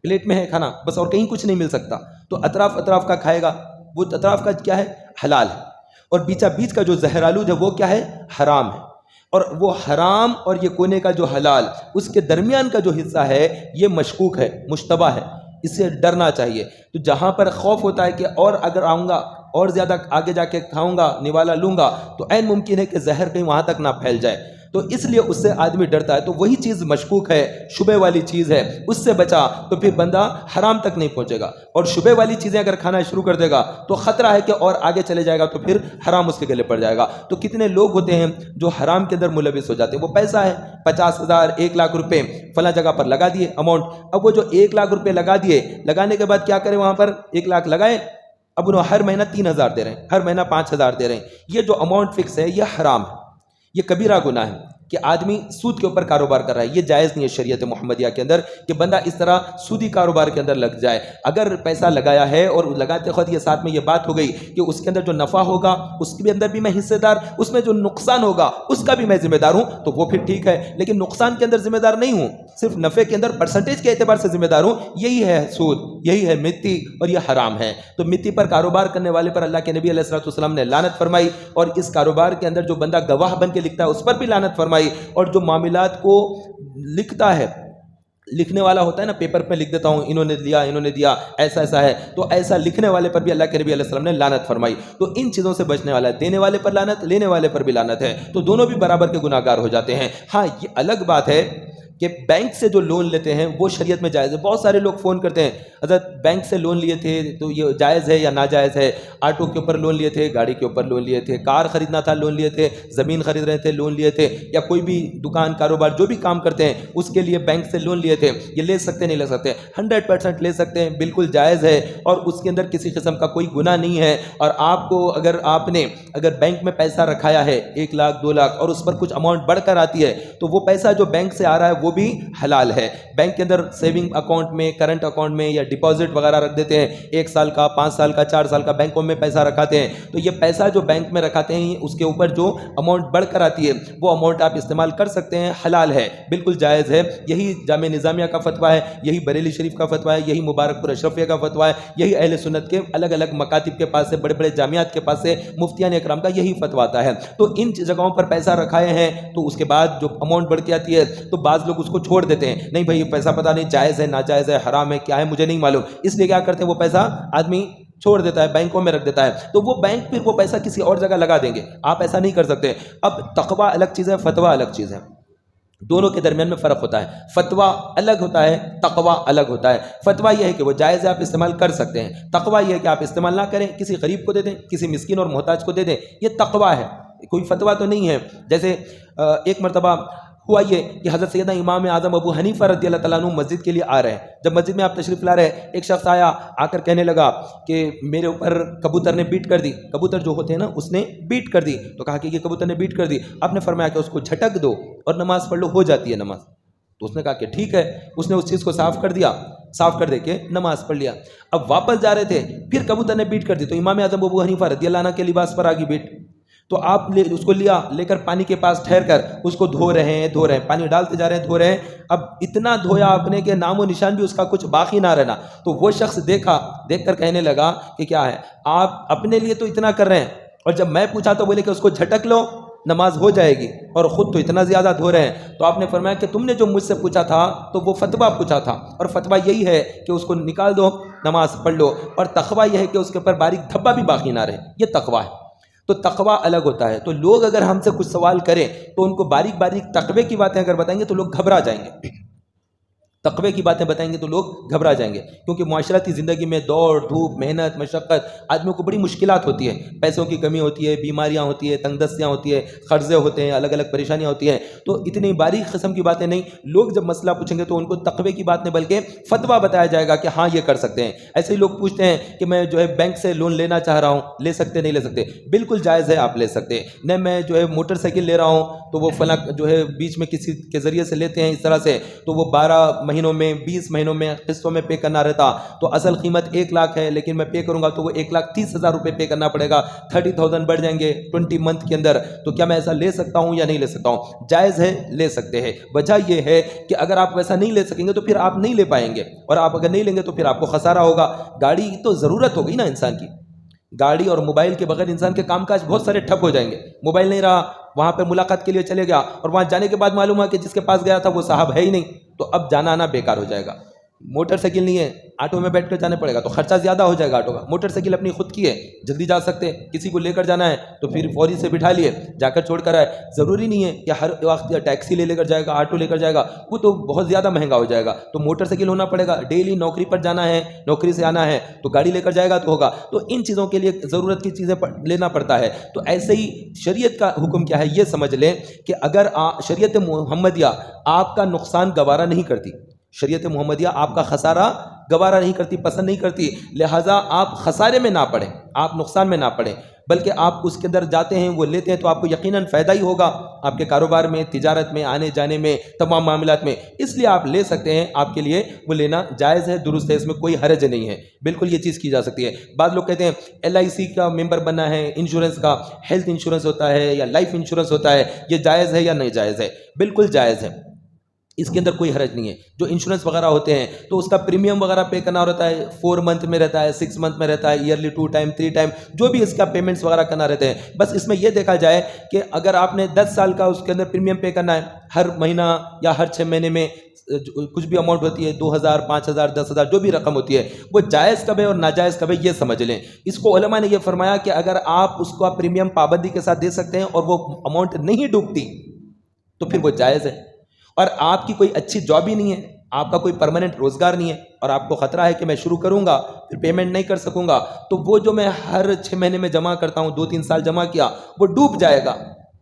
پلیٹ میں ہے کھانا بس اور کہیں کچھ نہیں مل سکتا، تو اطراف کا کھائے گا، وہ اطراف کا کیا ہے؟ حلال ہے، اور بیچا بیچ کا جو زہر آلود ہے وہ کیا ہے؟ حرام ہے۔ اور وہ حرام اور یہ کونے کا جو حلال، اس کے درمیان کا جو حصہ ہے یہ مشکوک ہے، مشتبہ ہے، اس سے ڈرنا چاہیے۔ تو جہاں پر خوف ہوتا ہے کہ اور اگر آؤں گا اور زیادہ آگے جا کے کھاؤں گا، نوالا لوں گا، تو عین ممکن ہے کہ زہر کہیں وہاں تک نہ پھیل جائے، تو اس لیے اس سے آدمی ڈرتا ہے۔ تو وہی چیز مشکوک ہے، شبہ والی چیز ہے، اس سے بچا تو پھر بندہ حرام تک نہیں پہنچے گا۔ اور شبہ والی چیزیں اگر کھانا شروع کر دے گا تو خطرہ ہے کہ اور آگے چلے جائے گا تو پھر حرام اس کے گلے پڑ جائے گا۔ تو کتنے لوگ ہوتے ہیں جو حرام کے اندر ملوث ہو جاتے ہیں۔ وہ پیسہ ہے 50,000 1,00,000 روپے فلاں جگہ پر لگا دیے اماؤنٹ، اب وہ جو 1,00,000 روپے لگا دیے، لگانے کے بعد کیا کریں؟ وہاں پر 1,00,000 لگائے، اب انہوں ہر مہینہ 3,000 دے رہے ہیں، ہر مہینہ 5,000 دے رہے ہیں۔ یہ جو اماؤنٹ فکس ہے یہ حرام ہے، یہ کبیرہ گناہ ہے کہ آدمی سود کے اوپر کاروبار کر رہا ہے۔ یہ جائز نہیں ہے شریعت محمدیہ کے اندر کہ بندہ اس طرح سودی کاروبار کے اندر لگ جائے۔ اگر پیسہ لگایا ہے اور لگاتے وقت یہ ساتھ میں یہ بات ہو گئی کہ اس کے اندر جو نفع ہوگا اس کے اندر بھی میں حصے دار، اس میں جو نقصان ہوگا اس کا بھی میں ذمہ دار ہوں، تو وہ پھر ٹھیک ہے، لیکن نقصان کے اندر ذمہ دار نہیں ہوں، صرف نفع کے اندر پرسنٹیج کے اعتبار سے ذمہ دار ہوں۔ یہی ہے سود، یہی ہے مٹی، اور یہ حرام ہے۔ تو مٹی پر کاروبار کرنے والے پر اللہ کے نبی علیہ الصلوۃ والسلام نے لعنت فرمائی، اور اس کاروبار کے اندر جو بندہ گواہ بن کے لکھتا ہے اس پر بھی لعنت فرمائی، اور جو معاملات کو لکھتا ہے، لکھنے والا ہوتا ہے نا، پیپر پہ لکھ دیتا ہوں انہوں نے دیا، انہوں نے دیا، ایسا ایسا ہے، تو ایسا لکھنے والے پر بھی اللہ کے نبی علیہ السلام نے لعنت فرمائی۔ تو ان چیزوں سے بچنے والا ہے، دینے والے پر لعنت، لینے والے پر بھی لعنت ہے، تو دونوں بھی برابر کے گناہ گار ہو جاتے ہیں۔ ہاں یہ الگ بات ہے کہ بینک سے جو لون لیتے ہیں وہ شریعت میں جائز ہے۔ بہت سارے لوگ فون کرتے ہیں، حضرت بینک سے لون لیے تھے تو یہ جائز ہے یا ناجائز ہے؟ آٹو کے اوپر لون لیے تھے، گاڑی کے اوپر لون لیے تھے، کار خریدنا تھا لون لیے تھے، زمین خرید رہے تھے لون لیے تھے، یا کوئی بھی دکان کاروبار جو بھی کام کرتے ہیں اس کے لیے بینک سے لون لیے تھے، یہ لے سکتے نہیں لے سکتے؟ 100% لے سکتے ہیں، بالکل جائز ہے، اور اس کے اندر کسی قسم کا کوئی گناہ نہیں ہے۔ اور آپ کو آپ نے بینک میں پیسہ رکھایا ہے 1,00,000 2,00,000 اور اس پر کچھ اماؤنٹ بڑھ کر آتی ہے، تو وہ پیسہ جو بینک سے آ رہا ہے وہ بھی حلال ہے۔ بینک کے اندر سیونگ اکاؤنٹ میں، کرنٹ اکاؤنٹ میں یا ڈپازٹ وغیرہ رکھ دیتے ہیں، 1 سال کا، 5 سال کا، 4 سال کا بینکوں میں پیسہ رکھاتے ہیں، تو یہ پیسہ جو بینک میں رکھاتے ہیں اس کے اوپر جو اماؤنٹ بڑھ کر آتی ہے وہ اماؤنٹ آپ استعمال کر سکتے ہیں، حلال ہے، بالکل جائز ہے۔ یہی جامع نظامیہ کا فتویٰ ہے، یہی بریلی شریف کا فتویٰ ہے، یہی مبارک پور اشرفیہ کا فتویٰ ہے، یہی اہل سنت کے الگ الگ مکاتب کے پاس سے، بڑے بڑے جامعات کے پاس سے مفتیان اکرام کا یہی فتویٰ آتا ہے۔ تو ان جگہوں پر پیسہ رکھائے ہیں تو اس کے بعد جو اماؤنٹ بڑھ کے آتی ہے تو بعض لوگ اس کو چھوڑ دیتے ہیں، نہیں بھائی یہ پیسہ پتہ نہیں جائز ہے ناجائز ہے، حرام ہے کیا ہے مجھے نہیں معلوم، اس لیے کیا کرتے ہیں وہ پیسہ آدمی چھوڑ دیتا ہے، بینکوں میں رکھ دیتا ہے، تو وہ بینک پھر وہ پیسہ کسی اور جگہ لگا دیں گے، آپ ایسا نہیں کر سکتے۔ اب تقویٰ الگ چیز ہے، فتویٰ الگ چیز ہے، دونوں کے درمیان میں فرق ہوتا ہے۔ فتویٰ الگ ہوتا ہے، تقویٰ الگ ہوتا ہے۔ فتویٰ یہ ہے کہ وہ جائز ہے، آپ استعمال کر سکتے ہیں، تقویٰ یہ ہے کہ آپ استعمال نہ کریں، کسی غریب کو دے دیں، کسی مسکین اور محتاج کو دے دیں، یہ تقویٰ ہے، کوئی فتویٰ تو نہیں ہے۔ جیسے ایک مرتبہ ہوا یہ کہ حضرت سیدنا امام اعظم ابو حنیفہ رضی اللہ تعالیٰ عنہ مسجد کے لیے آ رہے ہیں، جب مسجد میں آپ تشریف لا رہے ہیں، ایک شخص آیا، آ کر کہنے لگا کہ میرے اوپر کبوتر نے بیٹ کر دی، کبوتر جو ہوتے ہیں نا اس نے بیٹ کر دی، تو کہا کہ یہ کبوتر نے بیٹ کر دی، آپ نے فرمایا کہ اس کو جھٹک دو اور نماز پڑھ لو، ہو جاتی ہے نماز۔ تو اس نے کہا کہ ٹھیک ہے، اس نے اس چیز کو صاف کر دیا، صاف کر دے کے نماز پڑھ لیا۔ اب واپس جا رہے تھے، پھر کبوتر نے بیٹ کر دی، تو امام اعظم ابو حنیفہ رضی اللہ عنہ کے لباس پر آ گئی بیٹ، تو آپ اس کو لے کر پانی کے پاس ٹھہر کر اس کو دھو رہے ہیں، پانی ڈالتے جا رہے ہیں، دھو رہے ہیں، اب اتنا دھویا آپ نے کہ نام و نشان بھی اس کا کچھ باقی نہ رہنا۔ تو وہ شخص دیکھ کر کہنے لگا کہ کیا ہے، آپ اپنے لیے تو اتنا کر رہے ہیں، اور جب میں پوچھا تو بولے کہ اس کو جھٹک لو نماز ہو جائے گی، اور خود تو اتنا زیادہ دھو رہے ہیں۔ تو آپ نے فرمایا کہ تم نے جو مجھ سے پوچھا تھا تو وہ فتویٰ پوچھا تھا، اور فتویٰ یہی ہے کہ اس کو نکال دو، نماز پڑھ لو، اور تقویٰ یہ ہے کہ اس کے اوپر باریک دھبا بھی باقی نہ رہے، یہ تقویٰ ہے۔ تو تقویٰ الگ ہوتا ہے۔ تو لوگ اگر ہم سے کچھ سوال کریں تو ان کو باریک باریک تقوی کی باتیں اگر بتائیں گے تو لوگ گھبرا جائیں گے، تقوی کی باتیں بتائیں گے تو لوگ گھبرا جائیں گے، کیونکہ معاشرتی زندگی میں دوڑ دھوپ، محنت، مشقت، آدمیوں کو بڑی مشکلات ہوتی ہیں، پیسوں کی کمی ہوتی ہے، بیماریاں ہوتی ہے، تنگ دستیاں ہوتی ہے، قرضے ہوتے ہیں، الگ الگ پریشانیاں ہوتی ہیں، تو اتنی باریک قسم کی باتیں نہیں، لوگ جب مسئلہ پوچھیں گے تو ان کو تقوی کی بات نہیں بلکہ فتویٰ بتایا جائے گا کہ ہاں یہ کر سکتے ہیں۔ ایسے ہی لوگ پوچھتے ہیں کہ میں بینک سے لون لینا چاہ رہا ہوں، لے سکتے نہیں لے سکتے؟ بالکل جائز ہے، آپ لے سکتے ہیں۔ نہ میں موٹر سائیکل لے رہا ہوں تو وہ فلاں بیچ میں کسی کے ذریعے سے لیتے ہیں اس طرح سے، تو وہ 12 مہینے مہینوں میں 20 مہینوں میں قسطوں میں پے کرنا رہتا تو اصل قیمت 1 لاکھ ہے، لیکن میں پے کروں گا تو وہ 1,30,000 روپے پے کرنا پڑے گا، 30,000 بڑھ جائیں گے 20 منتھ کے اندر. تو کیا میں ایسا لے سکتا ہوں یا نہیں لے سکتا ہوں؟ جائز ہے، لے سکتے ہیں. وجہ یہ ہے کہ اگر آپ ویسا نہیں لے سکیں گے تو پھر آپ نہیں لے پائیں گے، اور آپ اگر نہیں لیں گے تو پھر آپ کو خسارہ ہوگا. گاڑی تو ضرورت ہوگی نا انسان کی، گاڑی اور موبائل کے بغیر انسان کے کام کاج بہت سارے ٹھپ ہو جائیں گے. موبائل نہیں رہا، وہاں پہ ملاقات کے لیے چلے گیا اور وہاں جانے کے بعد معلوم ہوا کہ جس کے پاس گیا تھا وہ صاحب ہے ہی نہیں، تو اب جانا آنا بیکار ہو جائے گا. موٹر سائیکل نہیں ہے، آٹو میں بیٹھ کر جانے پڑے گا تو خرچہ زیادہ ہو جائے گا آٹو کا. موٹر سائیکل اپنی خود کی ہے، جلدی جا سکتے، کسی کو لے کر جانا ہے تو پھر فوری سے بٹھا لیے، جا کر چھوڑ کر آئے. ضروری نہیں ہے کہ ہر وقت ٹیکسی لے کر جائے گا، آٹو لے کر جائے گا، وہ تو بہت زیادہ مہنگا ہو جائے گا. تو موٹر سائیکل ہونا پڑے گا. ڈیلی نوکری پر جانا ہے، نوکری سے آنا ہے تو گاڑی لے کر جائے گا تو ہوگا. تو ان چیزوں کے لیے ضرورت کی چیزیں لینا پڑتا ہے. تو ایسے ہی شریعت کا حکم کیا ہے یہ سمجھ لیں کہ اگر شریعت محمدیہ آپ کا نقصان گوارا نہیں کرتی، شریعت محمدیہ آپ کا خسارہ گوارا نہیں کرتی، پسند نہیں کرتی، لہٰذا آپ خسارے میں نہ پڑیں، آپ نقصان میں نہ پڑیں، بلکہ آپ اس کے اندر جاتے ہیں، وہ لیتے ہیں تو آپ کو یقیناً فائدہ ہی ہوگا آپ کے کاروبار میں، تجارت میں، آنے جانے میں، تمام معاملات میں. اس لیے آپ لے سکتے ہیں، آپ کے لیے وہ لینا جائز ہے، درست ہے، اس میں کوئی حرج نہیں ہے، بالکل یہ چیز کی جا سکتی ہے. بعض لوگ کہتے ہیں LIC کا ممبر بننا ہے، انشورنس کا، ہیلتھ انشورنس ہوتا ہے یا لائف انشورنس ہوتا ہے، یہ جائز ہے یا نہیں جائز ہے؟ بالکل جائز ہے، اس کے اندر کوئی حرج نہیں ہے. جو انشورنس وغیرہ ہوتے ہیں تو اس کا پریمیم وغیرہ پے کرنا رہتا ہے، 4 منتھ میں رہتا ہے، 6 منتھ میں رہتا ہے، ایئرلی 2 ٹائم 3 ٹائم، جو بھی اس کا پیمنٹس وغیرہ کرنا رہتے ہیں. بس اس میں یہ دیکھا جائے کہ اگر آپ نے 10 سال کا اس کے اندر پریمیم پے کرنا ہے، ہر مہینہ یا ہر 6 مہینے میں کچھ بھی اماؤنٹ ہوتی ہے، 2,000 5,000 10,000 جو بھی رقم ہوتی ہے، وہ جائز کب ہے اور ناجائز کب ہے یہ سمجھ لیں. اس کو علماء نے یہ فرمایا کہ اگر آپ اس کو پریمیم پابندی کے ساتھ دے سکتے ہیں اور وہ اماؤنٹ نہیں ڈوبتی تو پھر وہ جائز ہے. اور آپ کی کوئی اچھی جاب ہی نہیں ہے، آپ کا کوئی پرماننٹ روزگار نہیں ہے اور آپ کو خطرہ ہے کہ میں شروع کروں گا پھر پیمنٹ نہیں کر سکوں گا، تو وہ جو میں ہر 6 مہینے میں جمع کرتا ہوں، 2-3 سال جمع کیا، وہ ڈوب جائے گا،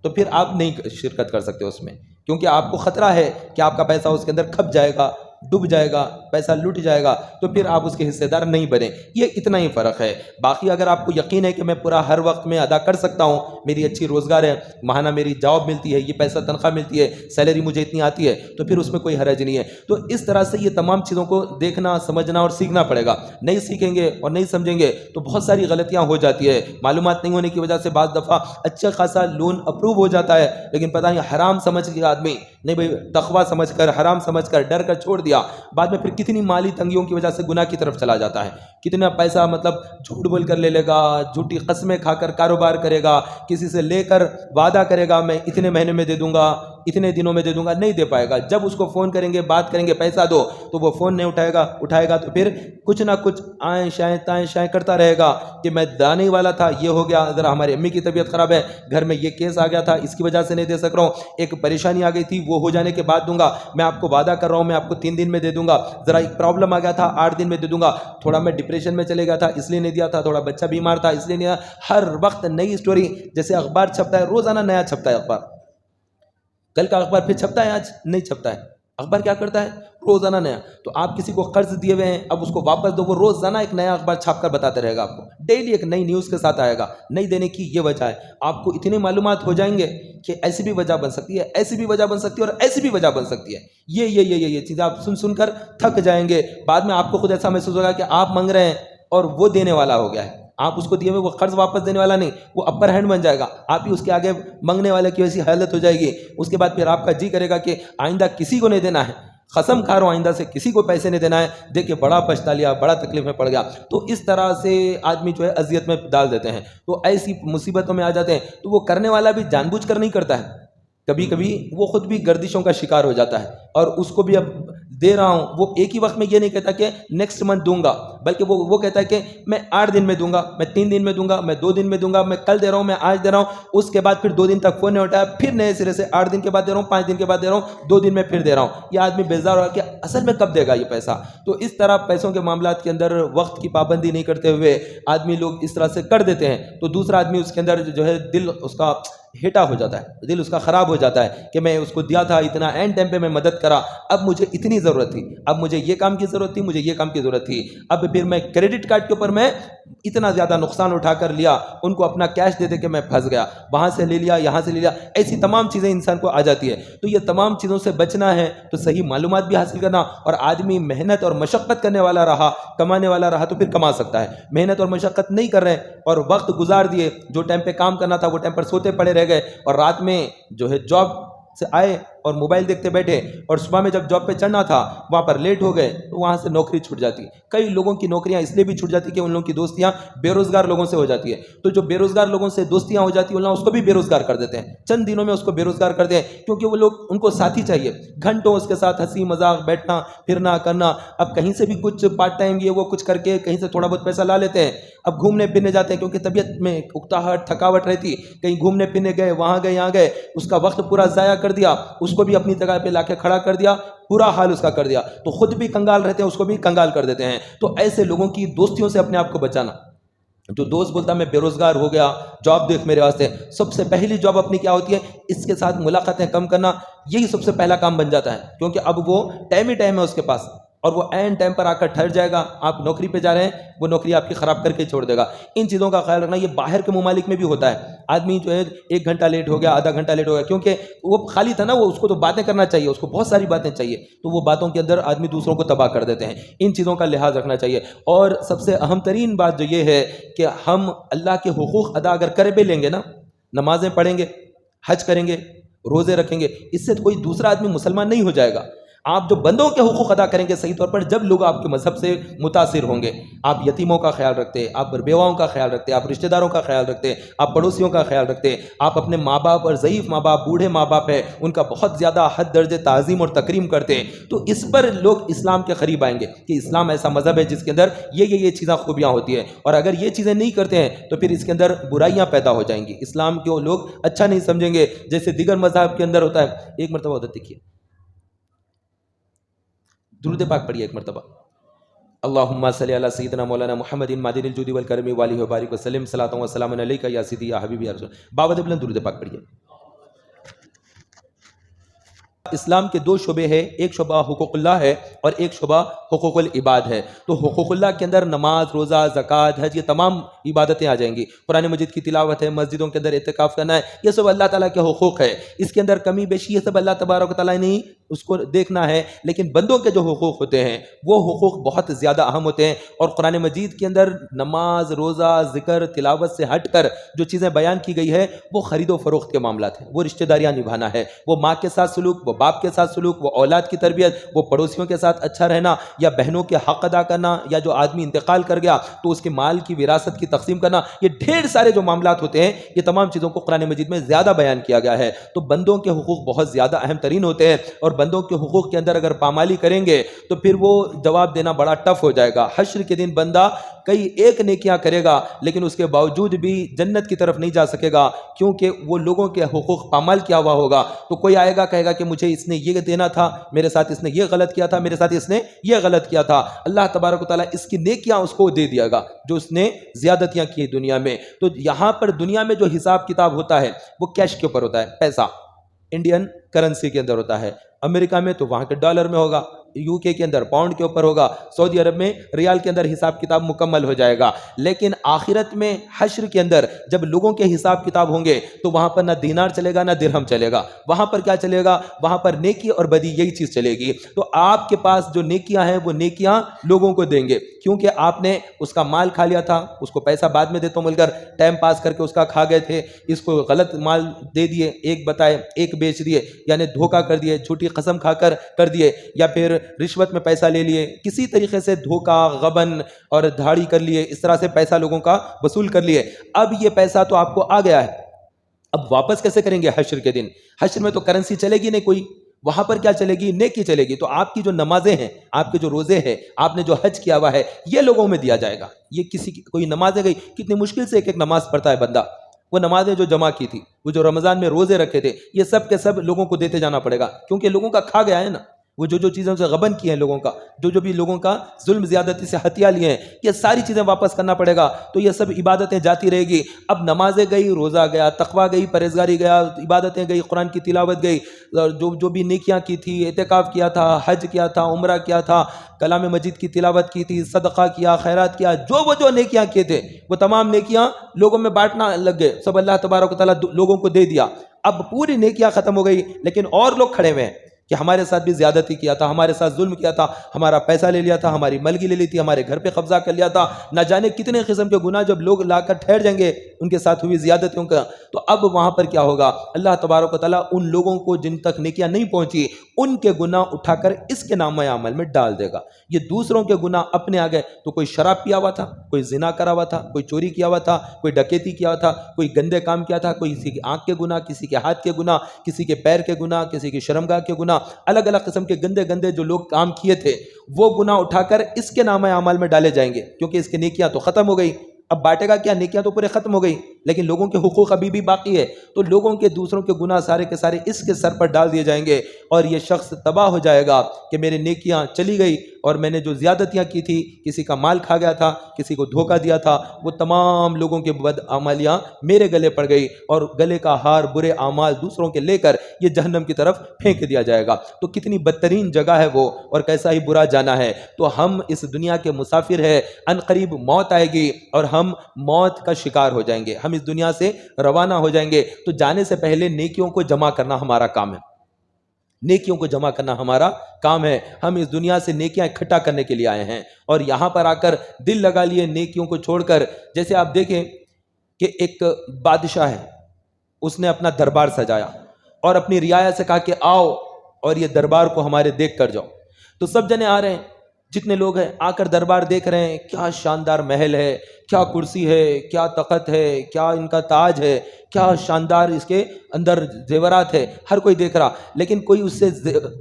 تو پھر آپ نہیں شرکت کر سکتے اس میں، کیونکہ آپ کو خطرہ ہے کہ آپ کا پیسہ اس کے اندر کھپ جائے گا، ڈوب جائے گا، پیسہ لٹ جائے گا، تو پھر آپ اس کے حصے دار نہیں بنیں. یہ اتنا ہی فرق ہے. باقی اگر آپ کو یقین ہے کہ میں پورا ہر وقت میں ادا کر سکتا ہوں، میری اچھی روزگار ہے، ماہانہ میری جاب ملتی ہے، یہ پیسہ تنخواہ ملتی ہے، سیلری مجھے اتنی آتی ہے، تو پھر اس میں کوئی حرج نہیں ہے. تو اس طرح سے یہ تمام چیزوں کو دیکھنا، سمجھنا اور سیکھنا پڑے گا. نہیں سیکھیں گے اور نہیں سمجھیں گے تو بہت ساری غلطیاں ہو جاتی ہے. معلومات نہیں ہونے کی وجہ سے بعض دفعہ اچھا خاصا لون اپروو ہو جاتا ہے، لیکن پتہ نہیں حرام سمجھ کے آدمی نہیں بھائی، تقویٰ سمجھ کر، حرام سمجھ کر، ڈر کر چھوڑ دیا، بعد میں پھر کتنی مالی تنگیوں کی وجہ سے گناہ کی طرف چلا جاتا ہے. کتنا پیسہ مطلب جھوٹ بول کر لے لے گا، جھوٹی قسمیں کھا کر کاروبار کرے گا، کسی سے لے کر وعدہ کرے گا میں اتنے مہینے میں دے دوں گا، اتنے دنوں میں دے دوں گا، نہیں دے پائے گا. جب اس کو فون کریں گے، بات کریں گے، پیسہ دو، تو وہ فون نہیں اٹھائے گا تو پھر کچھ نہ کچھ آئیں شائیں تائیں شائیں کرتا رہے گا کہ میں دانے والا تھا، یہ ہو گیا، ذرا ہماری امی کی طبیعت خراب ہے، گھر میں یہ کیس آ گیا تھا، اس کی وجہ سے نہیں دے سک رہا ہوں، ایک پریشانی آ گئی تھی، وہ ہو جانے کے بعد دوں گا، میں آپ کو وعدہ کر رہا ہوں میں آپ کو 3 دن میں دے دوں گا، ذرا ایک پرابلم آ گیا تھا 8 دن میں دے دوں گا، تھوڑا میں ڈپریشن میں چلے گیا تھا اس لیے نہیں دیا تھا، تھوڑا بچہ بیمار تھا اس لیے نہیں دیا. ہر وقت نئی اسٹوری، جیسے اخبار چھپتا ہے، روزانہ نیا چھپتا ہے اخبار، کل کا اخبار پھر چھپتا ہے، آج نہیں چھپتا ہے. اخبار کیا کرتا ہے؟ روزانہ نیا. تو آپ کسی کو قرض دیے ہوئے ہیں، اب اس کو واپس دو، وہ روزانہ ایک نیا اخبار چھاپ کر بتاتے رہے گا آپ کو، ڈیلی ایک نئی نیوز کے ساتھ آئے گا. نہیں دینے کی یہ وجہ ہے. آپ کو اتنے معلومات ہو جائیں گے کہ ایسی بھی وجہ بن سکتی ہے، ایسی بھی وجہ بن سکتی ہے اور ایسی بھی وجہ بن سکتی ہے. یہ چیزیں آپ سن کر تھک جائیں گے. بعد میں آپ کو خود ایسا محسوس ہوگا کہ آپ مانگ رہے ہیں اور وہ دینے والا ہو گیا ہے. آپ اس کو دیے ہوئے وہ قرض واپس دینے والا نہیں، وہ اپر ہینڈ بن جائے گا، آپ ہی اس کے آگے مانگنے والے کی ویسی حالت ہو جائے گی. اس کے بعد پھر آپ کا جی کرے گا کہ آئندہ کسی کو نہیں دینا ہے، قسم کھا رہا ہوں آئندہ سے کسی کو پیسے نہیں دینا ہے. دیکھیں بڑا پچھتا لیا، بڑا تکلیف میں پڑ گیا. تو اس طرح سے آدمی جو ہے اذیت میں ڈال دیتے ہیں، تو ایسی مصیبتوں میں آ جاتے ہیں. تو وہ کرنے والا بھی جان بوجھ کر نہیں کرتا ہے، کبھی کبھی وہ خود بھی گردشوں کا شکار ہو جاتا ہے اور اس کو بھی اب دے رہا ہوں. وہ ایک ہی وقت میں یہ نہیں کہتا کہ نیکسٹ منتھ دوں گا، بلکہ وہ کہتا ہے کہ میں 8 دن میں دوں گا، میں 3 دن میں دوں گا، میں 2 دن میں دوں گا، میں کل دے رہا ہوں، میں آج دے رہا ہوں. اس کے بعد پھر 2 دن تک فون نہیں اٹھایا، پھر نئے سرے سے 8 دن کے بعد دے رہا ہوں، 5 دن کے بعد دے رہا ہوں، 2 دن میں پھر دے رہا ہوں. یہ آدمی بیزار ہو کہ اصل میں کب دے گا یہ پیسہ. تو اس طرح پیسوں کے معاملات کے اندر وقت کی پابندی نہیں کرتے ہوئے آدمی لوگ اس طرح سے کر دیتے ہیں. تو دوسرا آدمی اس کے اندر جو ہے دل اس کا ہیٹا ہو جاتا ہے، دل اس کا خراب ہو جاتا ہے کہ میں اس کو دیا تھا اتنا، اینڈ ٹائم پہ میں مدد کرا, اب مجھے اتنی ضرورت تھی, اب مجھے یہ کام کی ضرورت تھی, مجھے یہ کام کی ضرورت تھی, اب پھر میں کریڈٹ کارڈ کے اوپر میں اتنا زیادہ نقصان اٹھا کر لیا, ان کو اپنا کیش دے دے کے میں پھنس گیا, وہاں سے لے لیا, یہاں سے لے لیا, ایسی تمام چیزیں انسان کو آ جاتی ہے. تو یہ تمام چیزوں سے بچنا ہے تو صحیح معلومات بھی حاصل کرنا, اور آدمی محنت اور مشقت کرنے والا رہا, کمانے والا رہا تو پھر کما سکتا ہے. محنت اور مشقت نہیں کر رہے اور وقت گزار دیے, جو ٹائم پہ کام کرنا تھا وہ ٹائم پر سوتے پڑے رہ گئے, اور رات میں جو ہے جاب سے آئے اور موبائل دیکھتے بیٹھے, اور صبح میں جب جاب پہ چڑھنا تھا وہاں پر لیٹ ہو گئے, تو وہاں سے نوکری چھوٹ جاتی. کئی لوگوں کی نوکریاں اس لیے بھی چھوٹ جاتی کہ ان لوگوں کی دوستیاں بے روزگار لوگوں سے ہو جاتی ہے. تو جو بے روزگار لوگوں سے دوستیاں ہو جاتی ہیں اللہ اس کو بھی بے روزگار کر دیتے ہیں, چند دنوں میں اس کو بے روزگار کر دیں, کیونکہ وہ لوگ ان کو ساتھی چاہیے, گھنٹوں اس کے ساتھ ہنسی مذاق بیٹھنا پھرنا کرنا. اب کہیں سے بھی کچھ پارٹ ٹائم یہ وہ کچھ کر کے کہیں سے تھوڑا بہت پیسہ لا لیتے ہیں, اب گھومنے پھرنے جاتے ہیں کیونکہ طبیعت میں اکتاہٹ تھکاوٹ رہتی, کہیں گھومنے پھرنے گئے, وہاں گئے یہاں گئے, اس کا وقت پورا ضائع کر دیا, اس کو بھی اپنی جگہ پہ لا کے کھڑا کر دیا, پورا حال اس کا کر دیا, تو خود بھی کنگال رہتے ہیں اس کو بھی کنگال کر دیتے ہیں. تو ایسے لوگوں کی دوستیوں سے اپنے آپ کو بچانا. جو دوست بولتا میں بے روزگار ہو گیا, جاب دیکھ میرے واسطے, سب سے پہلی جاب اپنی کیا ہوتی ہے, اس کے ساتھ ملاقاتیں کم کرنا, یہی سب سے پہلا کام بن جاتا ہے, کیونکہ اب وہ ٹائم ہی ٹائم ہے اس کے پاس, اور وہ عین ٹائم پر آ کر ٹھہر جائے گا. آپ نوکری پہ جا رہے ہیں, وہ نوکری آپ کی خراب کر کے چھوڑ دے گا. ان چیزوں کا خیال رکھنا. یہ باہر کے ممالک میں بھی ہوتا ہے, آدمی جو ہے 1 گھنٹہ لیٹ ہو گیا, آدھا گھنٹہ لیٹ ہو گیا, کیونکہ وہ خالی تھا نا, وہ اس کو تو باتیں کرنا چاہیے, اس کو بہت ساری باتیں چاہیے, تو وہ باتوں کے اندر آدمی دوسروں کو تباہ کر دیتے ہیں. ان چیزوں کا لحاظ رکھنا چاہیے. اور سب سے اہم ترین بات جو یہ ہے کہ ہم اللہ کے حقوق ادا اگر کر بھی لیں گے نا, نمازیں پڑھیں گے, حج کریں گے, روزے رکھیں گے, اس سے کوئی دوسرا آدمی مسلمان نہیں ہو جائے گا. آپ جو بندوں کے حقوق ادا کریں گے صحیح طور پر, جب لوگ آپ کے مذہب سے متاثر ہوں گے, آپ یتیموں کا خیال رکھتے, آپ بیواؤں کا خیال رکھتے, آپ رشتہ داروں کا خیال رکھتے, آپ پڑوسیوں کا خیال رکھتے, آپ اپنے ماں باپ اور ضعیف ماں باپ, بوڑھے ماں باپ ہیں, ان کا بہت زیادہ حد درجے تعظیم اور تکریم کرتے, تو اس پر لوگ اسلام کے قریب آئیں گے کہ اسلام ایسا مذہب ہے جس کے اندر یہ چیزیں خوبیاں ہوتی ہیں. اور اگر یہ چیزیں نہیں کرتے ہیں تو پھر اس کے اندر برائیاں پیدا ہو جائیں گی, اسلام کو لوگ اچھا نہیں سمجھیں گے, جیسے دیگر مذاہب کے اندر ہوتا ہے. ایک مرتبہ ادھر دیکھیے, درود پاک پڑھیے ایک مرتبہ. اللہم صلی علی سیدنا مولانا محمد معدن الجود والکرم والہ وبارک وسلم, صلاۃ و سلام علیک یا سیدی یا حبیبی یا رسول. باوجہ بلند درود پاک پڑھیے. اسلام کے 2 شعبے ہیں, ایک شعبہ حقوق اللہ ہے اور ایک شعبہ حقوق العباد ہے. تو حقوق اللہ کے اندر نماز, روزہ, زکوٰۃ, حج, یہ تمام عبادتیں آ جائیں گی. قرآن مجید کی تلاوت ہے, مسجدوں کے اندر اعتکاف کرنا ہے, یہ سب اللہ تعالیٰ کے حقوق ہے. اس کے اندر کمی بیشی یہ سب اللہ تبارک و تعالیٰ نے اس کو دیکھنا ہے. لیکن بندوں کے جو حقوق ہوتے ہیں وہ حقوق بہت زیادہ اہم ہوتے ہیں. اور قرآن مجید کے اندر نماز, روزہ, ذکر, تلاوت سے ہٹ کر جو چیزیں بیان کی گئی ہے وہ خرید و فروخت کے معاملات ہیں, وہ رشتہ داریاں نبھانا ہے, وہ ماں کے ساتھ سلوک, وہ باپ کے ساتھ سلوک, وہ اولاد کی تربیت, وہ پڑوسیوں کے ساتھ اچھا رہنا, یا بہنوں کے حق ادا کرنا, یا جو آدمی انتقال کر گیا تو اس کے مال کی وراثت کی تقسیم کرنا. یہ ڈھیر سارے جو معاملات ہوتے ہیں یہ تمام چیزوں کو قرآن مجید میں زیادہ بیان کیا گیا ہے. تو بندوں کے حقوق بہت زیادہ اہم ترین ہوتے ہیں, اور بندوں کے حقوق کے اندر اگر پامالی کریں گے تو پھر وہ جواب دینا بڑا ٹف ہو جائے گا. حشر کے دن بندہ کئی ایک نیکیاں کرے گا لیکن اس کے باوجود بھی جنت کی طرف نہیں جا سکے گا, کیونکہ وہ لوگوں کے حقوق پامال کیا ہوا ہوگا. تو کوئی آئے گا کہے گا کہ مجھے اس نے یہ دینا تھا, میرے ساتھ اس نے یہ غلط کیا تھا, میرے ساتھ اس نے یہ غلط کیا تھا. اللہ تبارک و تعالیٰ اس کی نیکیاں اس کو دے دیا گا جو اس نے زیادتیاں کی دنیا میں. تو یہاں پر دنیا میں جو حساب کتاب ہوتا ہے وہ کیش کے اوپر ہوتا ہے, پیسہ انڈین کرنسی کے اندر ہوتا ہے. امریکہ میں تو وہاں کے ڈالر میں ہوگا, یو کے اندر پاؤنڈ کے اوپر ہوگا, سعودی عرب میں ریال کے اندر حساب کتاب مکمل ہو جائے گا. لیکن آخرت میں حشر کے اندر جب لوگوں کے حساب کتاب ہوں گے تو وہاں پر نہ دینار چلے گا نہ درہم چلے گا. وہاں پر کیا چلے گا, وہاں پر نیکی اور بدی یہی چیز چلے گی. تو آپ کے پاس جو نیکیاں ہیں وہ نیکیاں لوگوں کو دیں گے, کیونکہ آپ نے اس کا مال کھا لیا تھا, اس کو پیسہ بعد میں دیتا ہوں مل کر ٹائم پاس کر کے اس کا کھا گئے تھے, اس کو غلط مال دے دیے, ایک بتائے ایک بیچ دیے, یعنی دھوکہ کر دیے, جھوٹی قسم کھا کر دیے, یا پھر رشوت میں پیسہ لے لیے, کسی طریقے سے دھوکہ, غبن اور دھاڑی کر لیے, اس طرح سے پیسہ لوگوں کا وصول کر لیے. اب یہ پیسہ تو آپ کو آ گیا ہے, اب واپس کیسے کریں گے حشر کے دن؟ حشر میں تو کرنسی چلے گی نہیں کوئی, وہاں پر کیا چلے گی, نیکی چلے گی. تو آپ کی جو نمازیں ہیں, آپ کے جو روزے ہیں, آپ نے جو حج کیا ہوا ہے, یہ لوگوں میں دیا جائے گا. یہ کسی کی کوئی نمازیں گئی, کتنی مشکل سے ایک نماز پڑھتا ہے بندہ, وہ نمازیں جو جمع کی تھی, وہ جو رمضان میں روزے رکھے تھے, یہ سب کے سب لوگوں کو دیتے جانا پڑے گا, کیونکہ لوگوں کا کھا گیا ہے نا. وہ جو چیزیں سے غبن کی ہیں لوگوں کا، جو بھی لوگوں کا ظلم زیادتی سے ہتھیا لیے ہیں، یہ ساری چیزیں واپس کرنا پڑے گا. تو یہ سب عبادتیں جاتی رہے گی. اب نمازیں گئی، روزہ گیا، تقویٰ گئی، پرہیزگاری گیا، عبادتیں گئی، قرآن کی تلاوت گئی، جو بھی نیکیاں کی تھی، اعتکاف کیا تھا، حج کیا تھا، عمرہ کیا تھا، کلام مجید کی تلاوت کی تھی، صدقہ کیا، خیرات کیا، جو نیکیاں کیے تھے وہ تمام نیکیاں لوگوں میں بانٹنا لگ گئے. سب اللہ تبارک و تعالیٰ لوگوں کو دے دیا. اب پوری نیکیاں ختم ہو گئی، لیکن اور لوگ کھڑے ہوئے ہیں کہ ہمارے ساتھ بھی زیادتی کیا تھا، ہمارے ساتھ ظلم کیا تھا، ہمارا پیسہ لے لیا تھا، ہماری ملگی لے لی تھی، ہمارے گھر پہ قبضہ کر لیا تھا. نہ جانے کتنے قسم کے گناہ جب لوگ لا کر ٹھہر جائیں گے ان کے ساتھ ہوئی زیادتیوں کا، تو اب وہاں پر کیا ہوگا؟ اللہ تبارک و تعالیٰ ان لوگوں کو جن تک نیکیاں نہیں پہنچی ان کے گناہ اٹھا کر اس کے نامہ عمل میں ڈال دے گا. یہ دوسروں کے گناہ اپنے آ گئے تو کوئی شراب پیا ہوا تھا، کوئی زنا کرا ہوا تھا، کوئی چوری کیا ہوا تھا، کوئی ڈکیتی کیا ہوا تھا، کوئی گندے کام کیا تھا، کوئی کسی کی آنکھ کے گناہ، کسی کے ہاتھ کے گناہ، کسی کے پیر کے گناہ، کسی کی شرمگاہ کے گناہ، الگ الگ قسم کے گندے گندے جو لوگ کام کیے تھے وہ گناہ اٹھا کر اس کے نامہ اعمال میں ڈالے جائیں گے، کیونکہ اس کی نیکیاں تو ختم ہو گئی. اب بانٹے گا کیا؟ نیکیاں تو پورے ختم ہو گئی، لیکن لوگوں کے حقوق ابھی بھی باقی ہے. تو لوگوں کے دوسروں کے گناہ سارے کے سارے اس کے سر پر ڈال دیے جائیں گے، اور یہ شخص تباہ ہو جائے گا کہ میرے نیکیاں چلی گئی اور میں نے جو زیادتیاں کی تھی، کسی کا مال کھا گیا تھا، کسی کو دھوکہ دیا تھا، وہ تمام لوگوں کے بد اعمالیاں میرے گلے پڑ گئی، اور گلے کا ہار برے اعمال دوسروں کے لے کر یہ جہنم کی طرف پھینک دیا جائے گا. تو کتنی بدترین جگہ ہے وہ، اور کیسا ہی برا جانا ہے. تو ہم اس دنیا کے مسافر ہیں، ان قریب موت آئے گی اور ہم موت کا شکار ہو جائیں گے، ہم اس دنیا سے روانہ ہو جائیں گے. تو جانے سے پہلے نیکیوں کو جمع کرنا ہمارا کام ہے، نیکیوں کو جمع کرنا ہمارا کام ہے. ہم اس دنیا سے نیکیاں اکٹھا کرنے کے لیے آئے ہیں، اور یہاں پر آ کر دل لگا لیے نیکیوں کو چھوڑ کر. جیسے آپ دیکھیں کہ ایک بادشاہ ہے، اس نے اپنا دربار سجایا اور اپنی رعایا سے کہا کہ آؤ اور یہ دربار کو ہمارے دیکھ کر جاؤ. تو سب جنے آ رہے ہیں، جتنے لوگ ہیں آ کر دربار دیکھ رہے ہیں. کیا شاندار محل ہے، کیا کرسی ہے، کیا تخت ہے، کیا ان کا تاج ہے، کیا شاندار اس کے اندر زیورات ہے. ہر کوئی دیکھ رہا، لیکن کوئی اس سے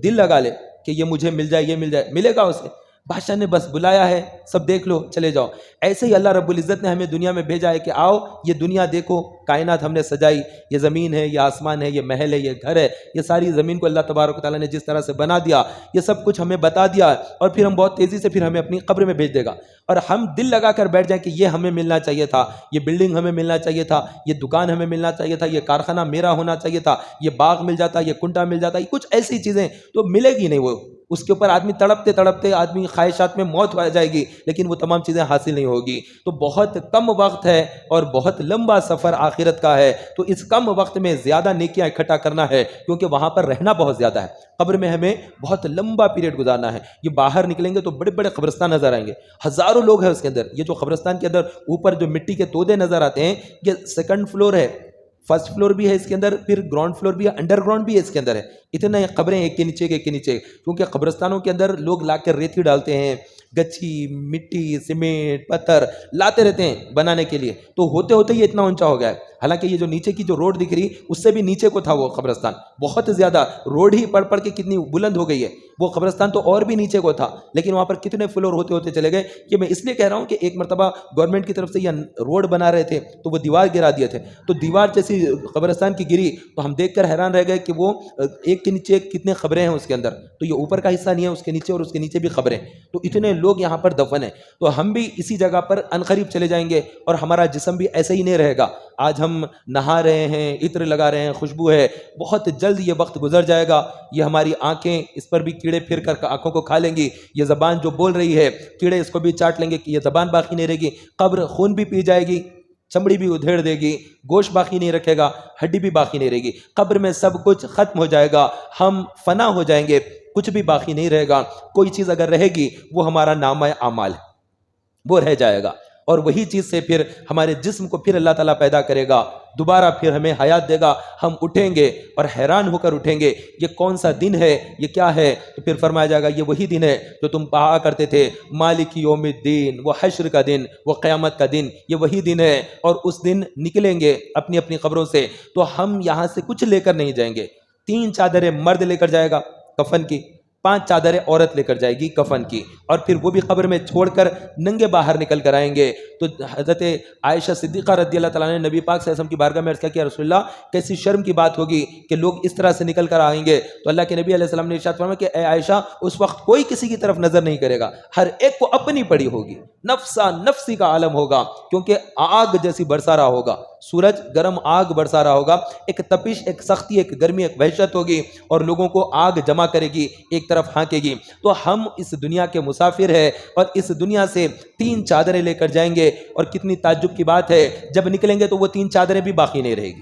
دل لگا لے کہ یہ مجھے مل جائے، یہ مل جائے، ملے گا اسے؟ بادشاہ نے بس بلایا ہے، سب دیکھ لو، چلے جاؤ. ایسے ہی اللہ رب العزت نے ہمیں دنیا میں بھیجا ہے کہ آؤ یہ دنیا دیکھو، کائنات ہم نے سجائی، یہ زمین ہے، یہ آسمان ہے، یہ محل ہے، یہ گھر ہے، یہ ساری زمین کو اللہ تبارک و تعالیٰ نے جس طرح سے بنا دیا، یہ سب کچھ ہمیں بتا دیا، اور پھر ہم بہت تیزی سے پھر ہمیں اپنی قبر میں بھیج دے گا. اور ہم دل لگا کر بیٹھ جائیں کہ یہ ہمیں ملنا چاہیے تھا، یہ بلڈنگ ہمیں ملنا چاہیے تھا، یہ دکان ہمیں ملنا چاہیے تھا، یہ کارخانہ میرا ہونا چاہیے تھا، یہ باغ مل جاتا، یہ کنڈا مل جاتا. یہ کچھ ایسی چیزیں تو ملے گی نہیں، وہ اس کے اوپر آدمی تڑپتے تڑپتے آدمی خواہشات میں موت ہو جائے گی، لیکن وہ تمام چیزیں حاصل نہیں ہوگی. تو بہت کم وقت ہے اور بہت لمبا سفر آخرت کا ہے. تو اس کم وقت میں زیادہ نیکیاں اکٹھا کرنا ہے، کیونکہ وہاں پر رہنا بہت زیادہ ہے. قبر میں ہمیں بہت لمبا پیریڈ گزارنا ہے. یہ باہر نکلیں گے تو بڑے بڑے قبرستان نظر آئیں گے، ہزاروں لوگ ہیں اس کے اندر. یہ جو قبرستان کے اندر اوپر جو مٹی کے تودے نظر آتے ہیں، یہ سیکنڈ فلور ہے، فرسٹ فلور بھی ہے اس کے اندر، پھر گراؤنڈ فلور بھی ہے، انڈر گراؤنڈ بھی ہے اس کے اندر ہے. اتنے قبریں ایک کے نیچے ایک کے نیچے، کیونکہ قبرستانوں کے اندر لوگ لا کر ریتی ڈالتے ہیں، گچھی، مٹی، سیمنٹ، پتھر لاتے رہتے ہیں بنانے کے لیے. تو ہوتے ہوتے یہ اتنا اونچا ہو گیا ہے. حالانکہ یہ جو نیچے کی جو روڈ دکھ رہی اس سے بھی نیچے کو تھا وہ قبرستان، بہت زیادہ روڈ ہی پڑھ کے کتنی بلند ہو گئی ہے. وہ قبرستان تو اور بھی نیچے کو تھا، لیکن وہاں پر کتنے فلور ہوتے ہوتے چلے گئے. کہ میں اس لیے کہہ رہا ہوں کہ ایک مرتبہ گورنمنٹ کی طرف سے یہ روڈ بنا رہے تھے تو وہ دیوار گرا دیے تھے، تو دیوار جیسی قبرستان کی گری تو ہم دیکھ کر حیران رہ گئے کہ وہ ایک کے نیچے کتنے قبریں ہیں اس کے اندر. تو یہ اوپر کا حصہ نہیں ہے، اس کے نیچے اور اس کے نیچے بھی قبریں. تو اتنے لوگ یہاں پر دفن ہیں. تو ہم بھی اسی جگہ پر عنقریب چلے جائیں گے، اور ہمارا جسم بھی ایسے ہی نہیں رہے گا. آج ہم نہا رہے ہیں، عطر لگا رہے ہیں، خوشبو ہے، بہت جلد یہ وقت گزر جائے گا. یہ ہماری آنکھیں، اس پر بھی کیڑے پھر کر آنکھوں کو کھا لیں گی. یہ زبان جو بول رہی ہے، کیڑے اس کو بھی چاٹ لیں گے کہ یہ زبان باقی نہیں رہے گی. قبر خون بھی پی جائے گی، چمڑی بھی ادھیڑ دے گی، گوشت باقی نہیں رکھے گا، ہڈی بھی باقی نہیں رہے گی. قبر میں سب کچھ ختم ہو جائے گا، ہم فنا ہو جائیں گے، کچھ بھی باقی نہیں رہے گا. کوئی چیز اگر رہے گی وہ ہمارا نامہ اعمال ہے، وہ رہ جائے گا. اور وہی چیز سے پھر ہمارے جسم کو پھر اللہ تعالیٰ پیدا کرے گا، دوبارہ پھر ہمیں حیات دے گا. ہم اٹھیں گے اور حیران ہو کر اٹھیں گے، یہ کون سا دن ہے، یہ کیا ہے؟ تو پھر فرمایا جائے گا یہ وہی دن ہے جو تم کہا کرتے تھے مالک یوم الدین، وہ حشر کا دن، وہ قیامت کا دن، یہ وہی دن ہے. اور اس دن نکلیں گے اپنی اپنی قبروں سے، تو ہم یہاں سے کچھ لے کر نہیں جائیں گے. 3 چادریں مرد لے کر جائے گا کفن کی، 5 چادریں عورت لے کر جائے گی کفن کی، اور پھر وہ بھی قبر میں چھوڑ کر ننگے باہر نکل کر آئیں گے۔ تو حضرت عائشہ صدیقہ رضی اللہ تعالیٰ نے نبی پاک صلی اللہ علیہ وسلم کی بارگاہ میں عرض کیا کہ رسول اللہ کیسی شرم کی بات ہوگی کہ لوگ اس طرح سے نکل کر آئیں گے۔ تو اللہ کے نبی علیہ السلام نے ارشاد فرمایا کہ اے عائشہ اس وقت کوئی کسی کی طرف نظر نہیں کرے گا، ہر ایک کو اپنی پڑی ہوگی، نفسا نفسی کا عالم ہوگا، کیونکہ آگ جیسی برسا رہا ہوگا، سورج گرم آگ برسا رہا ہوگا، ایک تپش، ایک سختی، ایک گرمی، ایک وحشت ہوگی، اور لوگوں کو آگ جمع کرے گی، ایک طرف ہانکے گی۔ تو ہم اس دنیا کے مسافر ہیں اور اس دنیا سے 3 چادریں لے کر جائیں گے، اور کتنی تعجب کی بات ہے جب نکلیں گے تو وہ 3 چادریں بھی باقی نہیں رہے گی،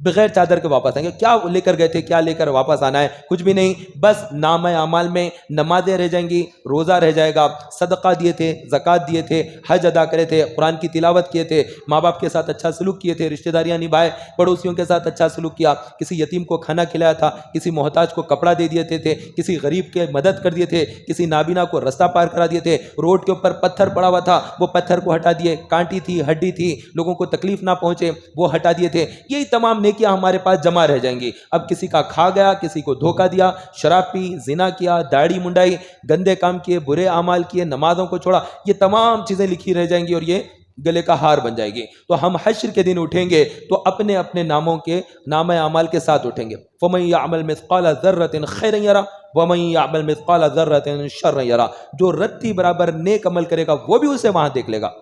بغیر چادر کے واپس آئیں گے۔ کیا لے کر گئے تھے، کیا لے کر واپس آنا ہے؟ کچھ بھی نہیں، بس نامہ اعمال میں نمازیں رہ جائیں گی، روزہ رہ جائے گا، صدقہ دیے تھے، زکوٰۃ دیے تھے، حج ادا کرے تھے، قرآن کی تلاوت کیے تھے، ماں باپ کے ساتھ اچھا سلوک کیے تھے، رشتہ داریاں نبھائے، پڑوسیوں کے ساتھ اچھا سلوک کیا، کسی یتیم کو کھانا کھلایا تھا، کسی محتاج کو کپڑا دے دیے تھے، کسی غریب کے مدد کر دیے تھے، کسی نابینا کو رستہ پار کرا دیے تھے، روڈ کے اوپر پتھر پڑا ہوا تھا وہ پتھر کو ہٹا دیے، کانٹی تھی، ہڈی تھی، لوگوں کو تکلیف نہ پہنچے وہ ہٹا دیے تھے۔ یہی تمام نیکیاں ہمارے پاس جمع رہ جائیں گی۔ اب کسی کا کھا گیا، کسی کو دھوکہ دیا، شراب پی، زنا کیا، داڑھی منڈائی، گندے کام کیے، برے اعمال کیے، نمازوں کو چھوڑا، یہ تمام چیزیں لکھی رہ جائیں گی اور یہ گلے کا ہار بن جائے گی۔ تو ہم حشر کے دن اٹھیں گے تو اپنے اپنے ناموں کے نامہ اعمال کے ساتھ اٹھیں گے۔ فَمَن يَعْمَلْ مِثْقَالَ ذَرَّةٍ خَيْرًا يَرَهُ وَمَن يَعْمَلْ مِثْقَالَ ذَرَّةٍ شَرًّا يَرَهُ، جو رتی برابر نیک عمل کرے گا وہ بھی اسے وہاں دیکھ لے گا،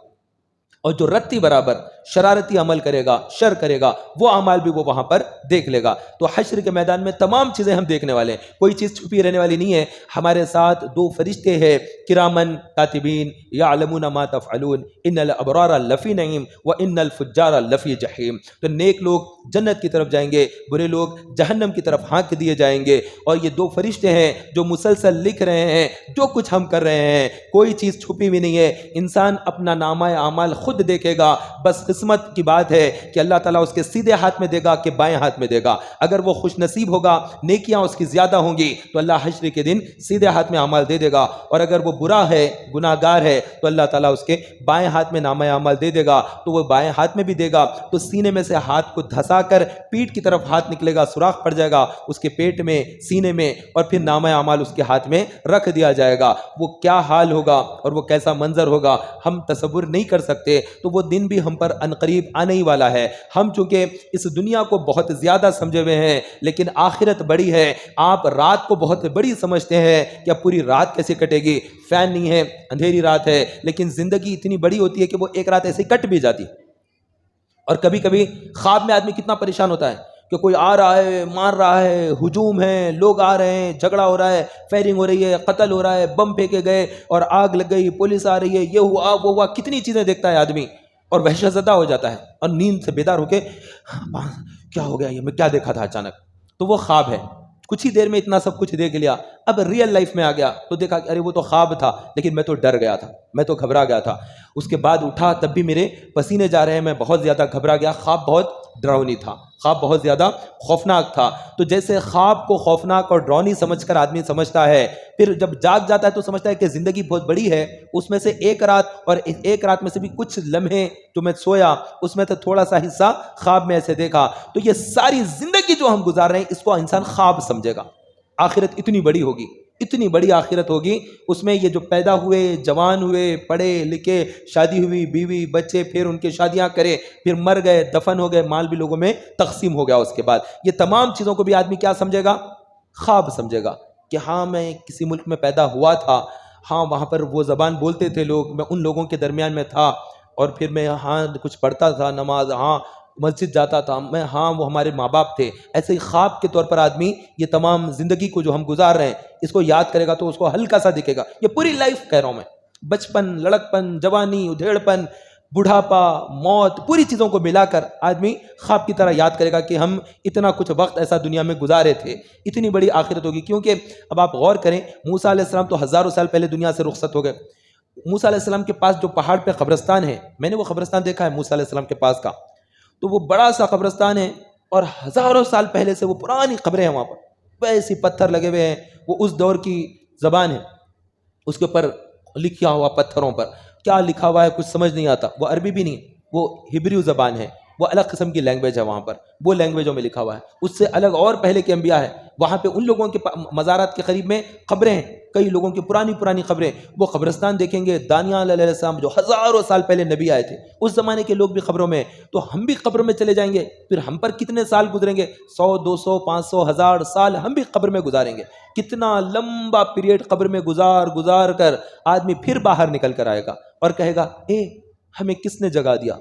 اور جو رتی برابر شرارتی عمل کرے گا، شر کرے گا، وہ اعمال بھی وہ وہاں پر دیکھ لے گا۔ تو حشر کے میدان میں تمام چیزیں ہم دیکھنے والے ہیں، کوئی چیز چھپی رہنے والی نہیں ہے۔ ہمارے ساتھ 2 فرشتے ہیں، کرامن کاتبین یعلمون ما تفعلون ان الابرار لفی نعیم وان الفجار لفی جحیم۔ تو نیک لوگ جنت کی طرف جائیں گے، برے لوگ جہنم کی طرف ہانک دیے جائیں گے، اور یہ 2 فرشتے ہیں جو مسلسل لکھ رہے ہیں جو کچھ ہم کر رہے ہیں، کوئی چیز چھپی بھی نہیں ہے۔ انسان اپنا نامہ اعمال خود دیکھے گا، بس قسمت کی بات ہے کہ اللہ تعالیٰ اس کے سیدھے ہاتھ میں دے گا کہ بائیں ہاتھ میں دے گا۔ اگر وہ خوش نصیب ہوگا، نیکیاں اس کی زیادہ ہوں گی تو اللہ حشر کے دن سیدھے ہاتھ میں اعمال دے دے گا، اور اگر وہ برا ہے، گناہ گار ہے، تو اللہ تعالیٰ اس کے بائیں ہاتھ میں نامہ اعمال دے دے گا۔ تو وہ بائیں ہاتھ میں بھی دے گا تو سینے میں سے ہاتھ کو دھسا کر پیٹھ کی طرف ہاتھ نکلے گا، سوراخ پڑ جائے گا اس کے پیٹ میں، سینے میں، اور پھر نامہ اعمال اس کے ہاتھ میں رکھ دیا جائے گا۔ وہ کیا حال ہوگا اور وہ کیسا منظر ہوگا ہم تصور نہیں کر سکتے۔ تو وہ دن بھی ہم پر عنقریب آنے ہی والا ہے۔ ہم چونکہ اس دنیا کو بہت زیادہ سمجھے ہوئے ہیں لیکن آخرت بڑی ہے۔ آپ رات کو بہت بڑی سمجھتے ہیں کہ اب پوری رات کیسے کٹے گی، فین نہیں ہے، اندھیری رات ہے، لیکن زندگی اتنی بڑی ہوتی ہے کہ وہ ایک رات ایسے کٹ بھی جاتی۔ اور کبھی کبھی خواب میں آدمی کتنا پریشان ہوتا ہے کہ کوئی آ رہا ہے، مار رہا ہے، ہجوم ہے، لوگ آ رہے ہیں، جھگڑا ہو رہا ہے، فائرنگ ہو رہی ہے، قتل ہو رہا ہے، بم پھینکے گئے اور آگ لگ گئی، پولیس آ رہی ہے، یہ ہوا وہ ہوا، کتنی چیزیں دیکھتا ہے آدمی اور وحشت زدہ ہو جاتا ہے، اور نیند سے بیدار ہو کے کیا ہو گیا، یہ میں کیا دیکھا تھا اچانک، تو وہ خواب ہے۔ کچھ ہی دیر میں اتنا سب کچھ دیکھ لیا، اب ریئل لائف میں آ گیا تو دیکھا کہ ارے وہ تو خواب تھا، لیکن میں تو ڈر گیا تھا، میں تو گھبرا گیا تھا۔ اس کے بعد اٹھا تب بھی میرے پسینے جا رہے ہیں، میں بہت زیادہ گھبرا گیا، خواب بہت ڈراؤنی تھا، خواب بہت زیادہ خوفناک تھا۔ تو جیسے خواب کو خوفناک اور ڈراؤنی سمجھ کر آدمی سمجھتا ہے، پھر جب جاگ جاتا ہے تو سمجھتا ہے کہ زندگی بہت بڑی ہے، اس میں سے ایک رات، اور ایک رات میں سے بھی کچھ لمحے جو میں سویا اس میں سے تھوڑا سا حصہ خواب میں ایسے دیکھا، تو یہ ساری زندگی جو ہم گزار رہے ہیں اس کو انسان خواب سمجھے گا۔ آخرت اتنی بڑی ہوگی، اتنی بڑی آخرت ہوگی، اس میں یہ جو پیدا ہوئے، جوان ہوئے، پڑھے لکھے، شادی ہوئی، بیوی بچے، پھر ان کے شادیاں کرے، پھر مر گئے، دفن ہو گئے، مال بھی لوگوں میں تقسیم ہو گیا، اس کے بعد یہ تمام چیزوں کو بھی آدمی کیا سمجھے گا؟ خواب سمجھے گا کہ ہاں میں کسی ملک میں پیدا ہوا تھا، ہاں وہاں پر وہ زبان بولتے تھے لوگ، میں ان لوگوں کے درمیان میں تھا، اور پھر میں ہاں کچھ پڑھتا تھا نماز، ہاں مسجد جاتا تھا میں، ہاں وہ ہمارے ماں باپ تھے۔ ایسے ہی خواب کے طور پر آدمی یہ تمام زندگی کو جو ہم گزار رہے ہیں اس کو یاد کرے گا تو اس کو ہلکا سا دکھے گا۔ یہ پوری لائف کہہ رہا ہوں میں، بچپن، لڑکپن، جوانی، ادھیڑپن، بڑھاپا، موت، پوری چیزوں کو ملا کر آدمی خواب کی طرح یاد کرے گا کہ ہم اتنا کچھ وقت ایسا دنیا میں گزارے تھے، اتنی بڑی آخرت ہوگی۔ کیونکہ اب آپ غور کریں، موسیٰ علیہ السلام تو ہزاروں سال پہلے دنیا سے رخصت ہو گئے۔ موسیٰ علیہ السلام کے پاس جو پہاڑ پہ قبرستان ہے، میں نے وہ قبرستان دیکھا ہے موسیٰ علیہ السلام کے پاس کا، تو وہ بڑا سا قبرستان ہے اور ہزاروں سال پہلے سے وہ پرانی قبریں ہیں وہاں پر، ویسی پتھر لگے ہوئے ہیں، وہ اس دور کی زبان ہے، اس کے اوپر لکھا ہوا پتھروں پر کیا لکھا ہوا ہے کچھ سمجھ نہیں آتا، وہ عربی بھی نہیں، وہ ہبریو زبان ہے، وہ الگ قسم کی لینگویج ہے وہاں پر، وہ لینگویجوں میں لکھا ہوا ہے، اس سے الگ اور پہلے کے انبیاء ہے، وہاں پہ ان لوگوں کے مزارات کے قریب میں قبریں ہیں، کئی لوگوں کی پرانی قبریں، وہ قبرستان دیکھیں گے، دانیال علیہ السلام جو ہزاروں سال پہلے نبی آئے تھے، اس زمانے کے لوگ بھی قبروں میں، تو ہم بھی قبر میں چلے جائیں گے، پھر ہم پر کتنے سال گزریں گے، 100 200 500 1000 سال ہم بھی قبر میں گزاریں گے، کتنا لمبا پیریڈ قبر میں گزار کر آدمی پھر باہر نکل کر آئے گا اور کہے گا ہمیں کس نے جگا دیا،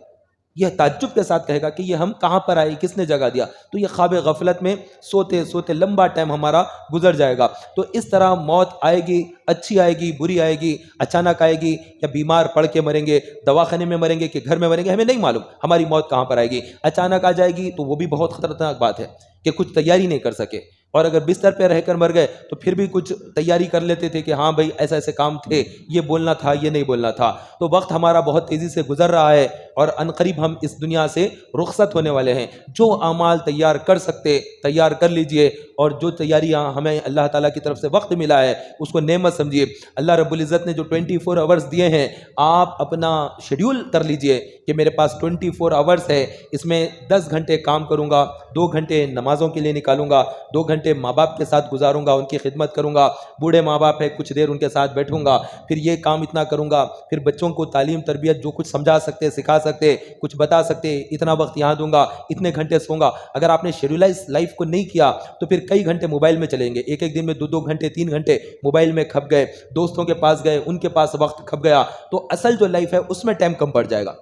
یہ تعجب کے ساتھ کہے گا کہ یہ ہم کہاں پر آئے، کس نے جگہ دیا، تو یہ خواب غفلت میں سوتے سوتے لمبا ٹائم ہمارا گزر جائے گا۔ تو اس طرح موت آئے گی، اچھی آئے گی، بری آئے گی، اچانک آئے گی، یا بیمار پڑ کے مریں گے، دواخانے میں مریں گے کہ گھر میں مریں گے، ہمیں نہیں معلوم ہماری موت کہاں پر آئے گی، اچانک آ جائے گی تو وہ بھی بہت خطرناک بات ہے کہ کچھ تیاری نہیں کر سکے، اور اگر بستر پہ رہ کر مر گئے تو پھر بھی کچھ تیاری کر لیتے تھے کہ ہاں بھائی ایسا ایسے کام تھے، یہ بولنا تھا، یہ نہیں بولنا تھا۔ تو وقت ہمارا بہت تیزی سے گزر رہا ہے اور عنقریب ہم اس دنیا سے رخصت ہونے والے ہیں۔ جو اعمال تیار کر سکتے تیار کر لیجئے، اور جو تیاریاں ہمیں اللہ تعالیٰ کی طرف سے وقت ملا ہے اس کو نعمت سمجھیے۔ اللہ رب العزت نے جو 24 آورز دیے ہیں، آپ اپنا شیڈیول کر لیجئے کہ میرے پاس 24 آورز ہے، اس میں 10 گھنٹے کام کروں گا، 2 گھنٹے نمازوں کے لیے نکالوں گا، 2 گھنٹے ماں باپ کے ساتھ گزاروں گا، ان کی خدمت کروں گا، بوڑھے ماں باپ ہے کچھ دیر ان کے ساتھ بیٹھوں گا، پھر یہ کام اتنا کروں گا، پھر بچوں کو تعلیم تربیت جو کچھ سمجھا سکتے سکھا سکتے کچھ بتا سکتے اتنا وقت یہاں دوں گا، اتنے گھنٹے سوں گا۔ اگر آپ نے شیڈولائز لائف کو نہیں کیا تو پھر کئی گھنٹے موبائل میں چلیں گے، ایک دن میں 2 گھنٹے 3 گھنٹے موبائل میں کھپ گئے، دوستوں کے پاس گئے، ان کے پاس وقت کھپ گیا، تو اصل جو لائف ہے اس میں ٹائم کم پڑ جائے گا،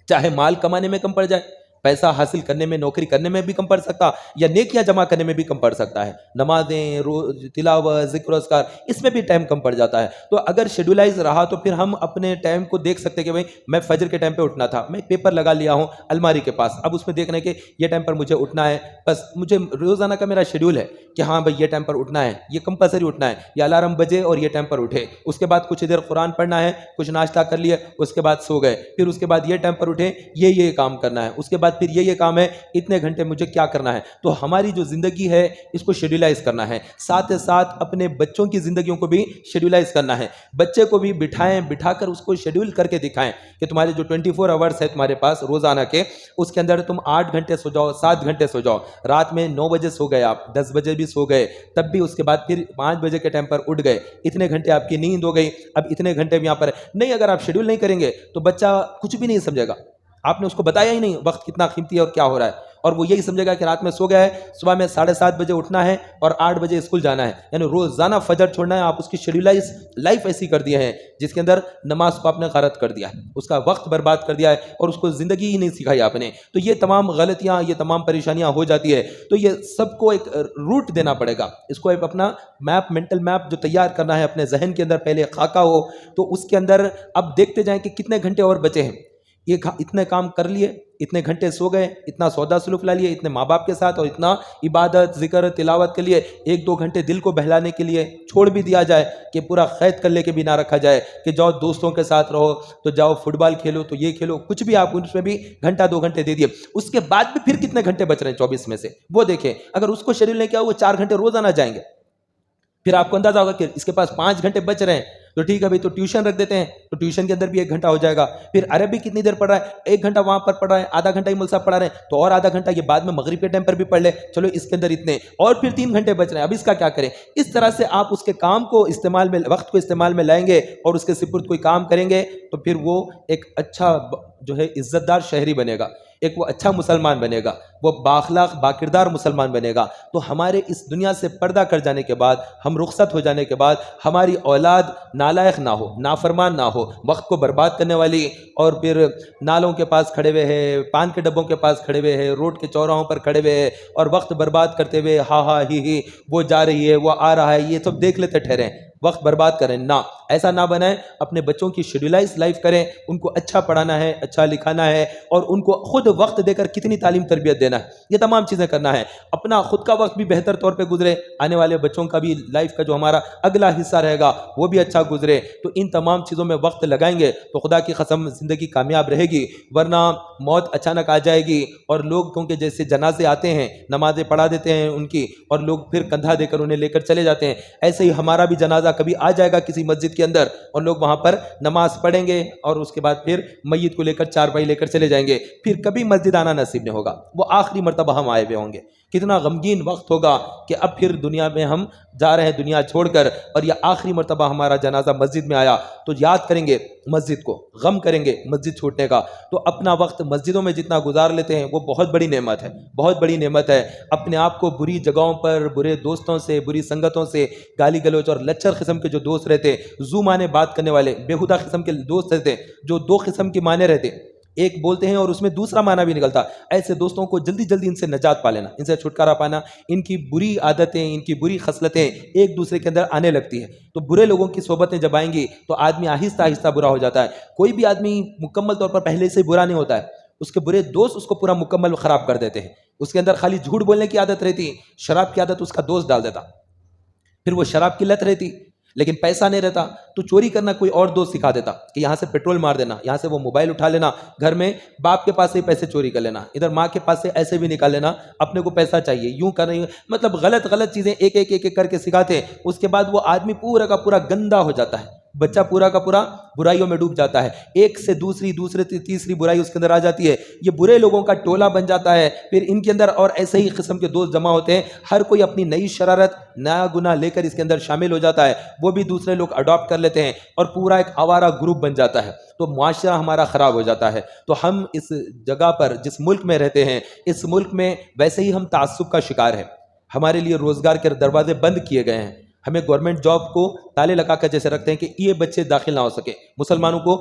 چاہے مال کمانے میں کم پڑ جائے، پیسہ حاصل کرنے میں، نوکری کرنے میں بھی کم پڑ سکتا، یا نیکیاں جمع کرنے میں بھی کم پڑ سکتا ہے، نمازیں، تلاوت، ذکر و اذکار، اس میں بھی ٹائم کم پڑ جاتا ہے۔ تو اگر شیڈولائز رہا تو پھر ہم اپنے ٹائم کو دیکھ سکتے کہ بھائی میں فجر کے ٹائم پہ اٹھنا تھا، میں پیپر لگا لیا ہوں الماری کے پاس، اب اس میں دیکھنا ہے کہ یہ ٹائم پر مجھے اٹھنا ہے، بس مجھے روزانہ کا میرا شیڈول ہے کہ ہاں بھائی یہ ٹائم پر اٹھنا ہے، یہ کمپلسری اٹھنا ہے، یہ الارم بجے اور یہ ٹائم پر اٹھے، اس کے بعد کچھ دیر قرآن پڑھنا ہے، کچھ ناشتہ کر لیے، اس کے بعد سو گئے، پھر اس کے بعد یہ ٹائم پر اٹھے، یہ کام کرنا ہے، اس کے بعد پھر یہ کام ہے، اتنے گھنٹے مجھے کیا کرنا ہے۔ تو ہماری جو زندگی ہے اس کو شیڈولائز کرنا ہے، ساتھ ساتھ اپنے بچوں کی زندگیوں کو بھی شیڈولائز کرنا ہے، بچے کو بھی بٹھا کر اس کو شیڈول کر کے دکھائیں کہ تمہارے جو 24 آورس ہے تمہارے پاس روزانہ کے، اس کے اندر تم 8 گھنٹے سو جاؤ، 7 گھنٹے سو جاؤ، رات میں 9 بجے سو گئے، آپ 10 بجے بھی سو گئے، تب بھی اس کے بعد پھر 5 بجے کے ٹائم پر اٹھ گئے، اتنے گھنٹے آپ کی نیند ہو گئی، اب اتنے گھنٹے یہاں پر نہیں، اگر آپ شیڈول نہیں کریں گے تو بچہ کچھ بھی نہیں سمجھے گا، آپ نے اس کو بتایا ہی نہیں وقت کتنا قیمتی ہے اور کیا ہو رہا ہے، اور وہ یہی سمجھے گا کہ رات میں سو گیا ہے، صبح میں 7:30 بجے اٹھنا ہے اور 8 بجے اسکول جانا ہے، یعنی روزانہ فجر چھوڑنا ہے۔ آپ اس کی شیڈولائز لائف ایسی کر دیے ہیں جس کے اندر نماز کو آپ نے غارت کر دیا ہے، اس کا وقت برباد کر دیا ہے اور اس کو زندگی ہی نہیں سکھائی آپ نے، تو یہ تمام غلطیاں، یہ تمام پریشانیاں ہو جاتی ہے۔ تو یہ سب کو ایک روٹ دینا پڑے گا، اس کو ایک اپنا میپ، مینٹل میپ جو تیار کرنا ہے اپنے ذہن کے اندر، پہلے خاکہ ہو، تو اس کے اندر اب دیکھتے جائیں کہ کتنے گھنٹے اور بچے ہیں، یہ اتنے کام کر لیے، اتنے گھنٹے سو گئے، اتنا سودا سلوک لا لیے اتنے ماں باپ کے ساتھ، اور اتنا عبادت، ذکر، تلاوت کے لیے، 1-2 گھنٹے دل کو بہلانے کے لیے چھوڑ بھی دیا جائے کہ پورا قید کر لے کے بھی نہ رکھا جائے کہ جاؤ دوستوں کے ساتھ رہو، تو جاؤ فٹ بال کھیلو، تو یہ کھیلو، کچھ بھی آپ اس میں بھی گھنٹہ 2 گھنٹے دے دیے، اس کے بعد بھی پھر کتنے گھنٹے بچ رہے ہیں 24 میں سے وہ دیکھیں، اگر اس کو شیڈول نہیں کیا وہ 4 گھنٹے روزانہ جائیں گے، پھر آپ کو اندازہ ہوگا کہ اس کے پاس 5 گھنٹے بچ رہے ہیں، تو ٹھیک ہے بھائی، تو ٹیوشن رکھ دیتے ہیں، تو ٹیوشن کے اندر بھی 1 گھنٹہ ہو جائے گا، پھر عربی کتنی دیر پڑھ رہا ہے، 1 گھنٹہ وہاں پر پڑھ رہا ہے، آدھا گھنٹہ ہی مول صاحب پڑھا رہے ہیں، تو اور آدھا گھنٹہ یہ بعد میں مغرب کے ٹائم پر بھی پڑھ لے، چلو اس کے اندر اتنے، اور پھر 3 گھنٹے بچ رہے ہیں، اب اس کا کیا کریں؟ اس طرح سے آپ اس کے کام کو استعمال میں، وقت کو استعمال میں لائیں گے اور اس کے سپرد کوئی کام کریں گے، تو پھر وہ ایک اچھا جو ہے عزت دار شہری بنے گا، ایک وہ اچھا مسلمان بنے گا، وہ بااخلاق باکردار مسلمان بنے گا۔ تو ہمارے اس دنیا سے پردہ کر جانے کے بعد، ہم رخصت ہو جانے کے بعد، ہماری اولاد نالائق نہ ہو، نافرمان نہ ہو، وقت کو برباد کرنے والی، اور پھر نالوں کے پاس کھڑے ہوئے ہیں، پان کے ڈبوں کے پاس کھڑے ہوئے ہیں، روڈ کے چوراہوں پر کھڑے ہوئے ہیں اور وقت برباد کرتے ہوئے ہا ہا ہی وہ جا رہی ہے، وہ آ رہا ہے، یہ سب دیکھ لیتے ٹھہریں، وقت برباد کریں نہ، ایسا نہ بنائیں، اپنے بچوں کی شیڈولائز لائف کریں، ان کو اچھا پڑھانا ہے، اچھا لکھانا ہے، اور ان کو خود وقت دے کر کتنی تعلیم تربیت دینا ہے، یہ تمام چیزیں کرنا ہے، اپنا خود کا وقت بھی بہتر طور پہ گزرے، آنے والے بچوں کا بھی لائف کا جو ہمارا اگلا حصہ رہے گا وہ بھی اچھا گزرے، تو ان تمام چیزوں میں وقت لگائیں گے تو خدا کی قسم زندگی کامیاب رہے گی، ورنہ موت اچانک آ جائے گی، اور لوگ کیونکہ جیسے جنازے آتے ہیں، نمازیں پڑھا دیتے ہیں ان کی، اور لوگ پھر کندھا دے کر انہیں لے کر چلے جاتے ہیں، ایسے ہی ہمارا بھی جنازہ جنازہ کبھی آ جائے گا کسی مسجد کے اندر اور لوگ وہاں پر نماز پڑھیں گے اور اس کے بعد پھر میت کو لے کر چارپائی لے کر چلے جائیں گے، پھر کبھی مسجد آنا نصیب نہیں ہوگا، وہ آخری مرتبہ ہم آئے ہوئے ہوں گے۔ کتنا غمگین وقت ہوگا کہ اب پھر دنیا میں ہم جا رہے ہیں دنیا چھوڑ کر، اور یہ آخری مرتبہ ہمارا جنازہ مسجد میں آیا، تو یاد کریں گے مسجد کو، غم کریں گے مسجد چھوٹنے کا۔ تو اپنا وقت مسجدوں میں جتنا گزار لیتے ہیں وہ بہت بڑی نعمت ہے، بہت بڑی نعمت ہے۔ اپنے آپ کو بری جگہوں پر، برے دوستوں سے، بری سنگتوں سے، گالی گلوچ اور لچر قسم کے جو دوست رہتے، زو معنی بات کرنے والے بےہودہ قسم کے دوست رہتے، جو دو قسم کے معنی رہتے، ایک بولتے ہیں اور اس میں دوسرا معنی بھی نکلتا، ایسے دوستوں کو جلدی جلدی ان سے نجات پا لینا، ان سے چھٹکارا پانا۔ ان کی بری عادتیں، ان کی بری خصلتیں ایک دوسرے کے اندر آنے لگتی ہیں، تو برے لوگوں کی صحبتیں جب آئیں گی تو آدمی آہستہ آہستہ برا ہو جاتا ہے۔ کوئی بھی آدمی مکمل طور پر پہلے سے برا نہیں ہوتا ہے، اس کے برے دوست اس کو پورا مکمل خراب کر دیتے ہیں۔ اس کے اندر خالی جھوٹ بولنے کی عادت رہتی، شراب کی عادت اس کا دوست ڈال دیتا، پھر وہ شراب کی لت رہتی، لیکن پیسہ نہیں رہتا تو چوری کرنا کوئی اور دوست سکھا دیتا کہ یہاں سے پیٹرول مار دینا، یہاں سے وہ موبائل اٹھا لینا، گھر میں باپ کے پاس سے پیسے چوری کر لینا، ادھر ماں کے پاس سے ایسے بھی نکال لینا، اپنے کو پیسہ چاہیے، یوں کر رہی، مطلب غلط چیزیں ایک ایک کر کے سکھاتے ہیں۔ اس کے بعد وہ آدمی پورا کا پورا گندا ہو جاتا ہے، بچہ پورا کا پورا برائیوں میں ڈوب جاتا ہے، ایک سے دوسری تیسری برائی اس کے اندر آ جاتی ہے، یہ برے لوگوں کا ٹولہ بن جاتا ہے۔ پھر ان کے اندر اور ایسے ہی قسم کے دوست جمع ہوتے ہیں، ہر کوئی اپنی نئی شرارت، نیا گناہ لے کر اس کے اندر شامل ہو جاتا ہے، وہ بھی دوسرے لوگ اڈاپٹ کر لیتے ہیں اور پورا ایک آوارہ گروپ بن جاتا ہے، تو معاشرہ ہمارا خراب ہو جاتا ہے۔ تو ہم اس جگہ پر جس ملک میں رہتے ہیں، اس ملک میں ویسے ہی ہم تعصب کا شکار ہیں، ہمارے لیے روزگار کے دروازے بند کیے گئے ہیں، ہمیں گورنمنٹ جاب کو تالے لگا کر جیسے رکھتے ہیں کہ یہ بچے داخل نہ ہو سکے، مسلمانوں کو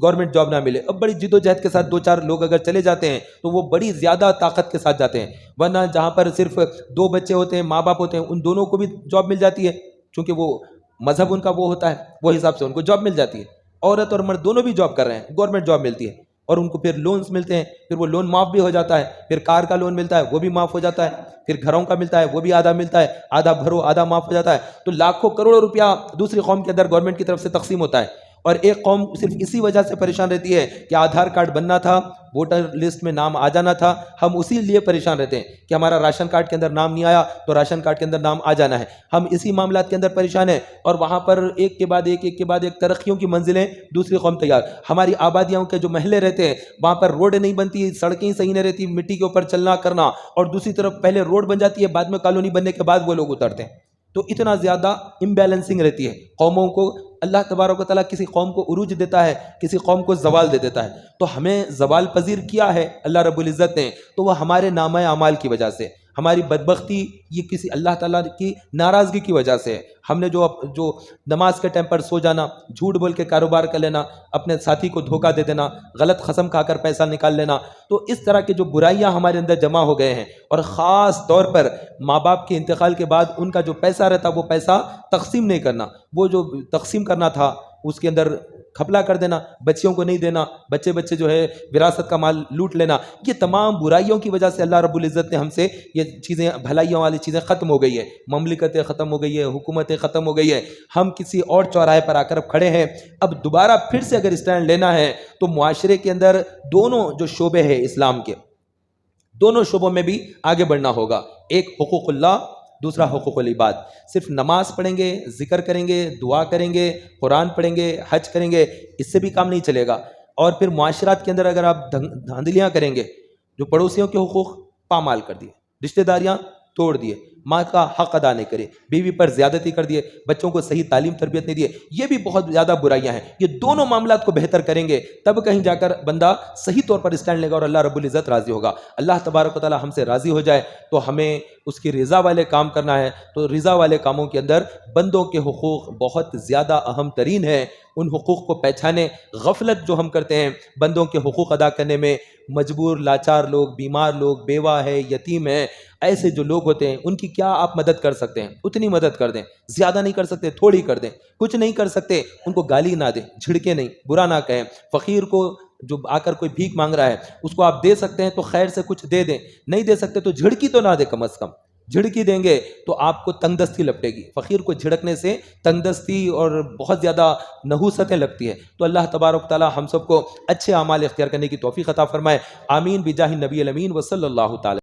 گورنمنٹ جاب نہ ملے۔ اب بڑی جد و جہد کے ساتھ دو چار لوگ اگر چلے جاتے ہیں تو وہ بڑی زیادہ طاقت کے ساتھ جاتے ہیں، ورنہ جہاں پر صرف دو بچے ہوتے ہیں، ماں باپ ہوتے ہیں، ان دونوں کو بھی جاب مل جاتی ہے، چونکہ وہ مذہب ان کا وہ ہوتا ہے، وہ حساب سے ان کو جاب مل جاتی ہے۔ عورت اور مرد دونوں بھی جاب کر رہے ہیں، گورنمنٹ جاب ملتی ہے، اور ان کو پھر لونز ملتے ہیں، پھر وہ لون معاف بھی ہو جاتا ہے، پھر کار کا لون ملتا ہے وہ بھی معاف ہو جاتا ہے، پھر گھروں کا ملتا ہے وہ بھی آدھا ملتا ہے، آدھا بھرو آدھا معاف ہو جاتا ہے، تو لاکھوں کروڑوں روپیہ دوسری قوم کے اندر گورنمنٹ کی طرف سے تقسیم ہوتا ہے، اور ایک قوم صرف اسی وجہ سے پریشان رہتی ہے کہ آدھار کارڈ بننا تھا، ووٹر لسٹ میں نام آ جانا تھا، ہم اسی لیے پریشان رہتے ہیں کہ ہمارا راشن کارڈ کے اندر نام نہیں آیا تو راشن کارڈ کے اندر نام آ جانا ہے، ہم اسی معاملات کے اندر پریشان ہیں، اور وہاں پر ایک کے بعد ایک ترقیوں کی منزلیں دوسری قوم تیار۔ ہماری آبادیوں کے جو محلے رہتے ہیں وہاں پر روڈ نہیں بنتی، سڑکیں صحیح نہیں رہتی، مٹی کے اوپر چلنا کرنا، اور دوسری طرف پہلے روڈ بن جاتی ہے، بعد میں کالونی بننے کے بعد وہ لوگ اترتے ہیں، تو اتنا زیادہ امبیلنسنگ رہتی ہے قوموں کو۔ اللہ تبارک و تعالیٰ کسی قوم کو عروج دیتا ہے، کسی قوم کو زوال دے دیتا ہے، تو ہمیں زوال پذیر کیا ہے اللہ رب العزت نے، تو وہ ہمارے نامہ اعمال کی وجہ سے، ہماری بدبختی یہ کسی اللہ تعالیٰ کی ناراضگی کی وجہ سے ہے۔ ہم نے جو نماز کے ٹائم پر سو جانا، جھوٹ بول کے کاروبار کر لینا، اپنے ساتھی کو دھوکہ دے دینا، غلط قسم کھا کر پیسہ نکال لینا، تو اس طرح کے جو برائیاں ہمارے اندر جمع ہو گئے ہیں، اور خاص طور پر ماں باپ کے انتقال کے بعد ان کا جو پیسہ رہتا وہ پیسہ تقسیم نہیں کرنا، وہ جو تقسیم کرنا تھا اس کے اندر کھپلا کر دینا، بچیوں کو نہیں دینا، بچے جو ہے وراثت کا مال لوٹ لینا، یہ تمام برائیوں کی وجہ سے اللہ رب العزت نے ہم سے یہ چیزیں، بھلائیوں والی چیزیں ختم ہو گئی ہے، مملکتیں ختم ہو گئی ہے، حکومتیں ختم ہو گئی ہے، ہم کسی اور چوراہے پر آ کر اب کھڑے ہیں۔ اب دوبارہ پھر سے اگر اسٹینڈ لینا ہے تو معاشرے کے اندر دونوں جو شعبے ہیں اسلام کے، دونوں شعبوں میں بھی آگے بڑھنا ہوگا، ایک حقوق اللہ، دوسرا حقوق العباد۔ صرف نماز پڑھیں گے، ذکر کریں گے، دعا کریں گے، قرآن پڑھیں گے، حج کریں گے، اس سے بھی کام نہیں چلے گا، اور پھر معاشرات کے اندر اگر آپ دھاندلیاں کریں گے، جو پڑوسیوں کے حقوق پامال کر دیے، رشتہ داریاں توڑ دیے، ماں کا حق ادا نہیں کرے، بیوی پر زیادتی کر دیے، بچوں کو صحیح تعلیم تربیت نہیں دیے، یہ بھی بہت زیادہ برائیاں ہیں۔ یہ دونوں معاملات کو بہتر کریں گے تب کہیں جا کر بندہ صحیح طور پر اسٹینڈ لے گا اور اللہ رب العزت راضی ہوگا۔ اللہ تبارک و تعالی ہم سے راضی ہو جائے تو ہمیں اس کی رضا والے کام کرنا ہے، تو رضا والے کاموں کے اندر بندوں کے حقوق بہت زیادہ اہم ترین ہیں، ان حقوق کو پہچانے۔ غفلت جو ہم کرتے ہیں بندوں کے حقوق ادا کرنے میں، مجبور لاچار لوگ، بیمار لوگ، بیوہ ہے، یتیم ہے، ایسے جو لوگ ہوتے ہیں ان کی کیا آپ مدد کر سکتے ہیں؟ اتنی مدد کر دیں، زیادہ نہیں کر سکتے تھوڑی کر دیں، کچھ نہیں کر سکتے ان کو گالی نہ دیں، جھڑکے نہیں، برا نہ کہیں، فقیر کو جو آ کر کوئی بھیک مانگ رہا ہے اس کو آپ دے سکتے ہیں تو خیر سے کچھ دے دیں، نہیں دے سکتے تو جھڑکی تو نہ دے، کم از کم جھڑکی دیں گے تو آپ کو تنگ دستی لپٹے گی، فقیر کو جھڑکنے سے تنگ دستی اور بہت زیادہ نحوستیں لگتی ہے۔ تو اللہ تبارک تعالی ہم سب کو اچھے اعمال اختیار کرنے کی توفیق عطا فرمائے، آمین بجاہ النبی الامین وصلی اللہ تعالی۔